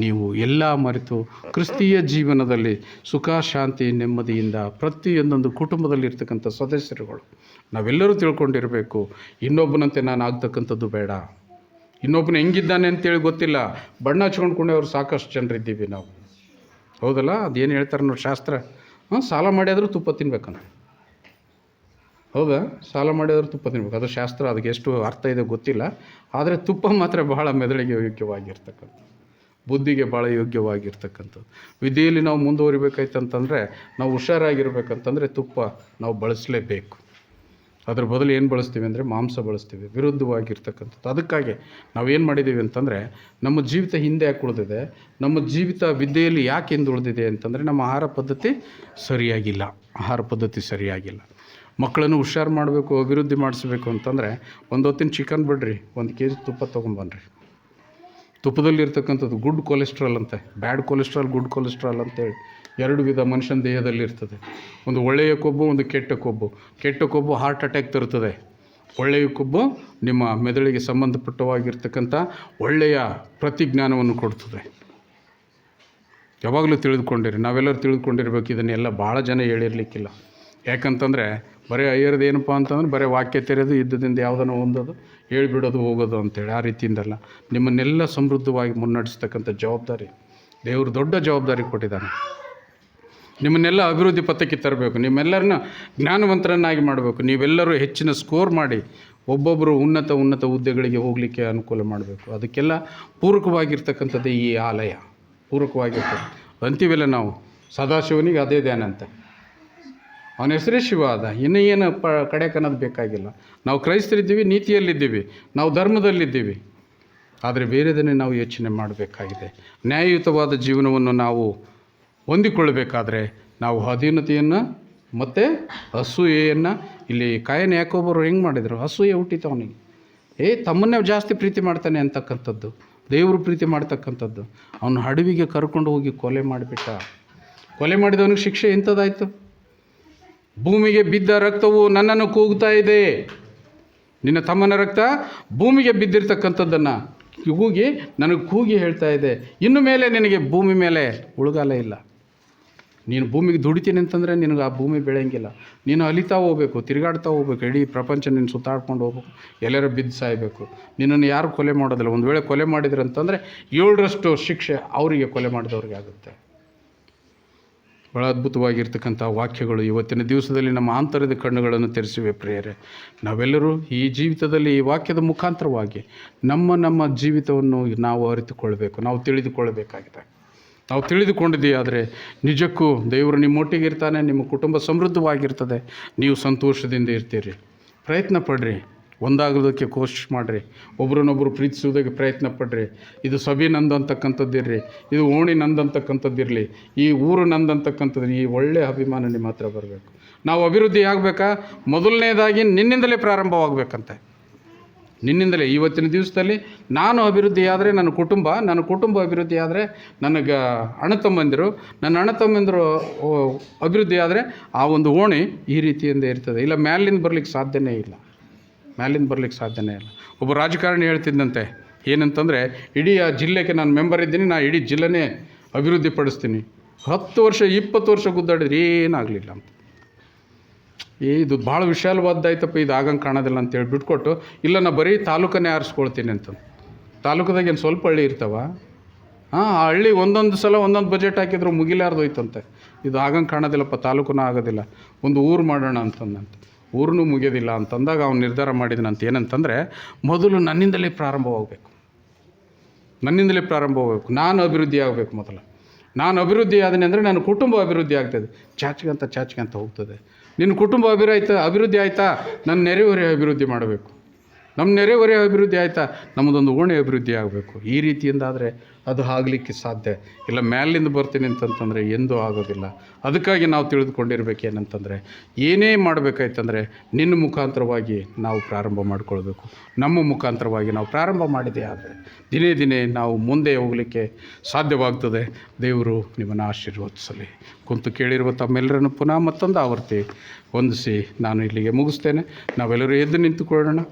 ನೀವು ಎಲ್ಲ ಮರೆತು ಕ್ರಿಸ್ತೀಯ ಜೀವನದಲ್ಲಿ ಸುಖ, ಶಾಂತಿ, ನೆಮ್ಮದಿಯಿಂದ ಪ್ರತಿಯೊಂದೊಂದು ಕುಟುಂಬದಲ್ಲಿರ್ತಕ್ಕಂಥ ಸದಸ್ಯರುಗಳು ನಾವೆಲ್ಲರೂ ತಿಳ್ಕೊಂಡಿರಬೇಕು. ಇನ್ನೊಬ್ಬನಂತೆ ನಾನು ಆಗ್ತಕ್ಕಂಥದ್ದು ಬೇಡ. ಇನ್ನೊಬ್ಬನ ಹೆಂಗಿದ್ದಾನೆ ಅಂತೇಳಿ ಗೊತ್ತಿಲ್ಲ, ಬಣ್ಣ ಹಚ್ಕೊಂಡ್ಕೊಂಡವ್ರು ಸಾಕಷ್ಟು ಜನರಿದ್ದೀವಿ ನಾವು. ಹೌದಲ್ಲ? ಅದೇನು ಹೇಳ್ತಾರೆ ನೋಡಿ ಶಾಸ್ತ್ರ, ಸಾಲ ಮಾಡಿಯಾದರೂ ತುಪ್ಪ ತಿನ್ಬೇಕಂತ. ಹೌದಾ? ಸಾಲ ಮಾಡಿದ್ರು ತುಪ್ಪ ತಿನ್ಬೇಕು, ಅದು ಶಾಸ್ತ್ರ. ಅದಕ್ಕೆ ಎಷ್ಟು ಅರ್ಥ ಇದೆ ಗೊತ್ತಿಲ್ಲ, ಆದರೆ ತುಪ್ಪ ಮಾತ್ರ ಬಹಳ ಮೆದುಳಿಗೆ ಯೋಗ್ಯವಾಗಿರ್ತಕ್ಕಂಥ, ಬುದ್ಧಿಗೆ ಭಾಳ ಯೋಗ್ಯವಾಗಿರ್ತಕ್ಕಂಥದ್ದು. ವಿದ್ಯೆಯಲ್ಲಿ ನಾವು ಮುಂದುವರಿಬೇಕಾಯ್ತಂತಂದರೆ, ನಾವು ಹುಷಾರಾಗಿರ್ಬೇಕಂತಂದರೆ ತುಪ್ಪ ನಾವು ಬಳಸಲೇಬೇಕು. ಅದ್ರ ಬದಲು ಏನು ಬಳಸ್ತೀವಿ ಅಂದರೆ ಮಾಂಸ ಬಳಸ್ತೀವಿ, ವಿರುದ್ಧವಾಗಿರ್ತಕ್ಕಂಥದ್ದು. ಅದಕ್ಕಾಗಿ ನಾವೇನು ಮಾಡಿದ್ದೀವಿ ಅಂತಂದರೆ, ನಮ್ಮ ಜೀವಿತ ಹಿಂದೆ ಯಾಕೆ ಉಳಿದಿದೆ, ನಮ್ಮ ಜೀವಿತ ವಿದ್ಯೆಯಲ್ಲಿ ಯಾಕೆ ಹಿಂದೆ ಉಳಿದಿದೆ ಅಂತಂದರೆ ನಮ್ಮ ಆಹಾರ ಪದ್ಧತಿ ಸರಿಯಾಗಿಲ್ಲ. ಮಕ್ಕಳನ್ನು ಹುಷಾರು ಮಾಡಬೇಕು, ಅಭಿವೃದ್ಧಿ ಮಾಡಿಸ್ಬೇಕು ಅಂತಂದರೆ ಒಂದು ಹೊತ್ತಿನ ಚಿಕನ್ ಬಿಡ್ರಿ, 1 kg ತುಪ್ಪ ತೊಗೊಂಬನ್ರಿ. ತುಪ್ಪದಲ್ಲಿರ್ತಕ್ಕಂಥದ್ದು ಗುಡ್ ಕೊಲೆಸ್ಟ್ರಾಲ್ ಅಂತೆ, ಬ್ಯಾಡ್ ಕೊಲೆಸ್ಟ್ರಾಲ್, ಗುಡ್ ಕೊಲೆಸ್ಟ್ರಾಲ್ ಅಂತೇಳಿ 2 ವಿಧ ಮನುಷ್ಯನ ದೇಹದಲ್ಲಿರ್ತದೆ. ಒಂದು ಒಳ್ಳೆಯ ಕೊಬ್ಬು, ಒಂದು ಕೆಟ್ಟ ಕೊಬ್ಬು. ಕೆಟ್ಟ ಕೊಬ್ಬು ಹಾರ್ಟ್ ಅಟ್ಯಾಕ್ ತರುತ್ತದೆ, ಒಳ್ಳೆಯ ಕೊಬ್ಬು ನಿಮ್ಮ ಮೆದುಳಿಗೆ ಸಂಬಂಧಪಟ್ಟವಾಗಿರ್ತಕ್ಕಂಥ ಒಳ್ಳೆಯ ಪ್ರತಿಜ್ಞಾನವನ್ನು ಕೊಡ್ತದೆ. ಯಾವಾಗಲೂ ತಿಳಿದುಕೊಂಡಿರಿ, ನಾವೆಲ್ಲರೂ ತಿಳಿದುಕೊಂಡಿರ್ಬೇಕು. ಇದನ್ನೆಲ್ಲ ಭಾಳ ಜನ ಹೇಳಿರಲಿಕ್ಕಿಲ್ಲ. ಯಾಕಂತಂದರೆ ಬರೀ ಅಯ್ಯರ್ದು ಏನಪ್ಪ ಅಂತಂದ್ರೆ ಬರೀ ವಾಕ್ಯ ತೆರೆದು ಇದ್ದದಿಂದ ಯಾವುದನ್ನು ಹೊಂದೋದು, ಹೇಳ್ಬಿಡೋದು, ಹೋಗೋದು ಅಂತೇಳಿ ಆ ರೀತಿಯಿಂದಲ್ಲ. ನಿಮ್ಮನ್ನೆಲ್ಲ ಸಮೃದ್ಧವಾಗಿ ಮುನ್ನಡೆಸ್ತಕ್ಕಂಥ ಜವಾಬ್ದಾರಿ ದೇವರು ದೊಡ್ಡ ಜವಾಬ್ದಾರಿ ಕೊಟ್ಟಿದ್ದಾನೆ. ನಿಮ್ಮನ್ನೆಲ್ಲ ಅಭಿವೃದ್ಧಿ ಪಥಕ್ಕೆ ತರಬೇಕು, ನಿಮ್ಮೆಲ್ಲರನ್ನ ಜ್ಞಾನವಂತರನ್ನಾಗಿ ಮಾಡಬೇಕು. ನೀವೆಲ್ಲರೂ ಹೆಚ್ಚಿನ ಸ್ಕೋರ್ ಮಾಡಿ ಒಬ್ಬೊಬ್ಬರು ಉನ್ನತ ಹುದ್ದೆಗಳಿಗೆ ಹೋಗಲಿಕ್ಕೆ ಅನುಕೂಲ ಮಾಡಬೇಕು. ಅದಕ್ಕೆಲ್ಲ ಪೂರಕವಾಗಿರ್ತಕ್ಕಂಥದ್ದೇ ಈ ಆಲಯ, ಪೂರಕವಾಗಿರ್ತದೆ ಅಂತೀವೆಲ್ಲ ನಾವು. ಸದಾಶಿವನಿಗೆ ಅದೇ ಧ್ಯಾನ ಅಂತ, ಅವನ ಹೆಸರೇ ಶಿವ ಆದ. ಇನ್ನೂ ಏನು ಕಡೆಗೆ ಅನ್ನೋದು ಬೇಕಾಗಿಲ್ಲ. ನಾವು ಕ್ರೈಸ್ತರಿದ್ದೀವಿ, ನೀತಿಯಲ್ಲಿದ್ದೀವಿ, ನಾವು ಧರ್ಮದಲ್ಲಿದ್ದೀವಿ, ಆದರೆ ಬೇರೆದನ್ನೇ ನಾವು ಯೋಚನೆ ಮಾಡಬೇಕಾಗಿದೆ. ನ್ಯಾಯಯುತವಾದ ಜೀವನವನ್ನು ನಾವು ಹೊಂದಿಕೊಳ್ಳಬೇಕಾದ್ರೆ ನಾವು ಅಧೀನತೆಯನ್ನು ಮತ್ತು ಅಸೂಯೆಯನ್ನು, ಇಲ್ಲಿ ಕಾಯನ ಯಾಕೋಬರು ಹೆಂಗೆ ಮಾಡಿದರು, ಅಸೂಯೆ ಹುಟ್ಟಿತು ಅವನಿಗೆ. ತಮ್ಮನ್ನೇ ಜಾಸ್ತಿ ಪ್ರೀತಿ ಮಾಡ್ತಾನೆ ಅಂತಕ್ಕಂಥದ್ದು, ದೇವರು ಪ್ರೀತಿ ಮಾಡ್ತಕ್ಕಂಥದ್ದು. ಅವನು ಅಡವಿಗೆ ಕರ್ಕೊಂಡು ಹೋಗಿ ಕೊಲೆ ಮಾಡಿಬಿಟ್ಟ. ಕೊಲೆ ಮಾಡಿದವನಿಗೆ ಶಿಕ್ಷೆ ಎಂಥದ್ದಾಯಿತು? ಭೂಮಿಗೆ ಬಿದ್ದ ರಕ್ತವು ನನ್ನನ್ನು ಕೂಗ್ತಾ ಇದೆ. ನಿನ್ನ ತಮ್ಮನ ರಕ್ತ ಭೂಮಿಗೆ ಬಿದ್ದಿರ್ತಕ್ಕಂಥದ್ದನ್ನು ನನಗೆ ಕೂಗಿ ಹೇಳ್ತಾ ಇದೆ, ಇನ್ನು ಮೇಲೆ ನಿನಗೆ ಭೂಮಿ ಮೇಲೆ ಉಳುಗಾಲ ಇಲ್ಲ. ನೀನು ಭೂಮಿಗೆ ದುಡಿತೀನಿ ಅಂತಂದರೆ ನಿನಗೆ ಆ ಭೂಮಿ ಬೆಳೆಯಂಗಿಲ್ಲ. ನೀನು ಅಲಿತಾ ಹೋಗ್ಬೇಕು, ತಿರುಗಾಡ್ತಾ ಹೋಗ್ಬೇಕು, ಇಡೀ ಪ್ರಪಂಚ ನೀನು ಸುತ್ತಾಡ್ಕೊಂಡು ಹೋಗ್ಬೇಕು, ಎಲ್ಲರೂ ಬಿದ್ದು ಸಾಯಬೇಕು. ನಿನ್ನನ್ನು ಯಾರು ಕೊಲೆ ಮಾಡೋದಿಲ್ಲ. ಒಂದು ವೇಳೆ ಕೊಲೆ ಮಾಡಿದ್ರು ಅಂತಂದರೆ 7ರಷ್ಟು ಶಿಕ್ಷೆ ಅವರಿಗೆ, ಕೊಲೆ ಮಾಡಿದವ್ರಿಗೆ ಆಗುತ್ತೆ. ಭಾಳ ಅದ್ಭುತವಾಗಿರ್ತಕ್ಕಂಥ ವಾಕ್ಯಗಳು ಇವತ್ತಿನ ದಿವಸದಲ್ಲಿ ನಮ್ಮ ಆಂತರ್ಯದ ಕಣ್ಣುಗಳನ್ನು ತೆರೆಸಿವೆ ಪ್ರಿಯರೇ. ನಾವೆಲ್ಲರೂ ಈ ಜೀವಿತದಲ್ಲಿ ಈ ವಾಕ್ಯದ ಮುಖಾಂತರವಾಗಿ ನಮ್ಮ ಜೀವಿತವನ್ನು ನಾವು ಅರಿತುಕೊಳ್ಬೇಕು, ನಾವು ತಿಳಿದುಕೊಳ್ಳಬೇಕಾಗಿದೆ. ನಾವು ತಿಳಿದುಕೊಂಡಿದ್ದೀವಿ ಆದರೆ ನಿಜಕ್ಕೂ ದೇವರು ನಿಮ್ಮೊಟ್ಟಿಗೆ ಇರ್ತಾನೆ, ನಿಮ್ಮ ಕುಟುಂಬ ಸಮೃದ್ಧವಾಗಿರ್ತದೆ, ನೀವು ಸಂತೋಷದಿಂದ ಇರ್ತೀರಿ. ಪ್ರಯತ್ನ ಪಡ್ರಿ, ಒಂದಾಗೋದಕ್ಕೆ ಕೋಶಿಶ್ ಮಾಡಿರಿ, ಒಬ್ರನ್ನೊಬ್ಬರು ಪ್ರೀತಿಸೋದಕ್ಕೆ ಪ್ರಯತ್ನ ಪಡ್ರಿ. ಇದು ಸಭೆ ನಂದು ಅಂತಕ್ಕಂಥದ್ದಿರಲಿ, ಇದು ಓಣಿ ನಂದು ಅಂತಕ್ಕಂಥದ್ದಿರಲಿ, ಈ ಊರು ನಂದು ಅಂತಕ್ಕಂಥದ್ದು, ಈ ಒಳ್ಳೆಯ ಅಭಿಮಾನ ನಿಮ್ಮ ಹತ್ರ ಬರಬೇಕು. ನಾವು ಅಭಿವೃದ್ಧಿ ಆಗಬೇಕಾ, ಮೊದಲನೇದಾಗಿ ನಿನ್ನಿಂದಲೇ ಪ್ರಾರಂಭವಾಗಬೇಕಂತೆ. ನಿನ್ನಿಂದಲೇ ಇವತ್ತಿನ ದಿವಸದಲ್ಲಿ ನಾನು ಅಭಿವೃದ್ಧಿ ಆದರೆ ನನ್ನ ಕುಟುಂಬ ಅಭಿವೃದ್ಧಿ ಆದರೆ ನನಗೆ ಅಣ್ಣ ತಮ್ಮಂದಿರು ಅಭಿವೃದ್ಧಿ ಆದರೆ ಆ ಒಂದು ಓಣಿ ಈ ರೀತಿಯಿಂದ ಇರ್ತದೆ. ಇಲ್ಲ ಮ್ಯಾಲಿಂದ ಬರಲಿಕ್ಕೆ ಸಾಧ್ಯನೇ ಇಲ್ಲ. ಒಬ್ಬ ರಾಜಕಾರಣಿ ಹೇಳ್ತಿದ್ದಂತೆ ಏನಂತಂದರೆ, ಇಡೀ ಆ ಜಿಲ್ಲೆಗೆ ನಾನು ಮೆಂಬರ್ ಇದ್ದೀನಿ, ನಾನು ಇಡೀ ಜಿಲ್ಲೆನೇ ಅಭಿವೃದ್ಧಿ ಪಡಿಸ್ತೀನಿ. 10 ವರ್ಷ 20 ವರ್ಷ ಗುದ್ದಾಡಿದ್ರೆ ಏನಾಗಲಿಲ್ಲ ಅಂತ. ಇದು ಭಾಳ ವಿಶಾಲವಾದ್ದಾಯ್ತಪ್ಪ, ಇದು ಆಗಂಗೆ ಕಾಣೋದಿಲ್ಲ ಅಂತೇಳಿ ಬಿಟ್ಕೊಟ್ಟು, ಇಲ್ಲ ನಾ ಬರೀ ತಾಲೂಕನ್ನೇ ಆರಿಸ್ಕೊಳ್ತೀನಿ ಅಂತ. ತಾಲೂಕದಾಗ ಏನು ಸ್ವಲ್ಪ ಹಳ್ಳಿ ಇರ್ತಾವ? ಆ ಹಳ್ಳಿ ಒಂದೊಂದು ಸಲ ಒಂದೊಂದು ಬಜೆಟ್ ಹಾಕಿದ್ರು ಮುಗಿಲಾರ್ದೋಯ್ತಂತೆ. ಇದು ಆಗಂಗೆ ಕಾಣೋದಿಲ್ಲಪ್ಪ, ತಾಲೂಕೂ ಆಗೋದಿಲ್ಲ, ಒಂದು ಊರು ಮಾಡೋಣ ಅಂತಂದಂತೆ. ಊರೂ ಮುಗಿಯೋದಿಲ್ಲ ಅಂತಂದಾಗ ಅವ್ನು ನಿರ್ಧಾರ ಮಾಡಿದನಂತ ಏನಂತಂದರೆ, ಮೊದಲು ನನ್ನಿಂದಲೇ ಪ್ರಾರಂಭವಾಗಬೇಕು. ನಾನು ಅಭಿವೃದ್ಧಿ ಆಗಬೇಕು. ಮೊದಲು ನಾನು ಅಭಿವೃದ್ಧಿ ಆದನೆ ಅಂದರೆ ನನ್ನ ಕುಟುಂಬ ಅಭಿವೃದ್ಧಿ ಆಗ್ತದೆ. ಚಾಚಿಗೆ ಹೋಗ್ತದೆ. ನಿನ್ನ ಕುಟುಂಬ ಅಭಿವೃದ್ಧಿ ಆಯಿತಾ, ನನ್ನ ನೆರೆಹೊರೆ ಅಭಿವೃದ್ಧಿ ಮಾಡಬೇಕು. ನಮ್ಮ ನೆರೆಹೊರೆ ಅಭಿವೃದ್ಧಿ ಆಯಿತಾ, ನಮ್ಮದೊಂದು ಓಣಿ ಅಭಿವೃದ್ಧಿ ಆಗಬೇಕು. ಈ ರೀತಿಯಿಂದಾದರೆ ಅದು ಆಗಲಿಕ್ಕೆ ಸಾಧ್ಯ ಇಲ್ಲ. ಮ್ಯಾಲಿಂದ ಬರ್ತೀನಿ ಅಂತಂತಂದರೆ ಎಂದೂ ಆಗೋದಿಲ್ಲ. ಅದಕ್ಕಾಗಿ ನಾವು ತಿಳಿದುಕೊಂಡಿರ್ಬೇಕೇನಂತಂದರೆ, ಏನೇ ಮಾಡಬೇಕಾಯ್ತಂದರೆ ನಿನ್ನ ಮುಖಾಂತರವಾಗಿ ನಾವು ಪ್ರಾರಂಭ ಮಾಡಿಕೊಳ್ಬೇಕು. ನಮ್ಮ ಮುಖಾಂತರವಾಗಿ ನಾವು ಪ್ರಾರಂಭ ಮಾಡಿದೆ ಆದರೆ ದಿನೇ ನಾವು ಮುಂದೆ ಹೋಗಲಿಕ್ಕೆ ಸಾಧ್ಯವಾಗ್ತದೆ. ದೇವರು ನಿಮ್ಮನ್ನು ಆಶೀರ್ವದಿಸಲಿ. ಕುಂತು ಕೇಳಿರುವ ತಮ್ಮೆಲ್ಲರನ್ನು ಪುನಃ ಮತ್ತೊಂದು ಆವರ್ತಿ ವಂದಿಸಿ ನಾನು ಇಲ್ಲಿಗೆ ಮುಗಿಸ್ತೇನೆ. ನಾವೆಲ್ಲರೂ ಎದ್ದು ನಿಂತುಕೊಳ್ಳೋಣ.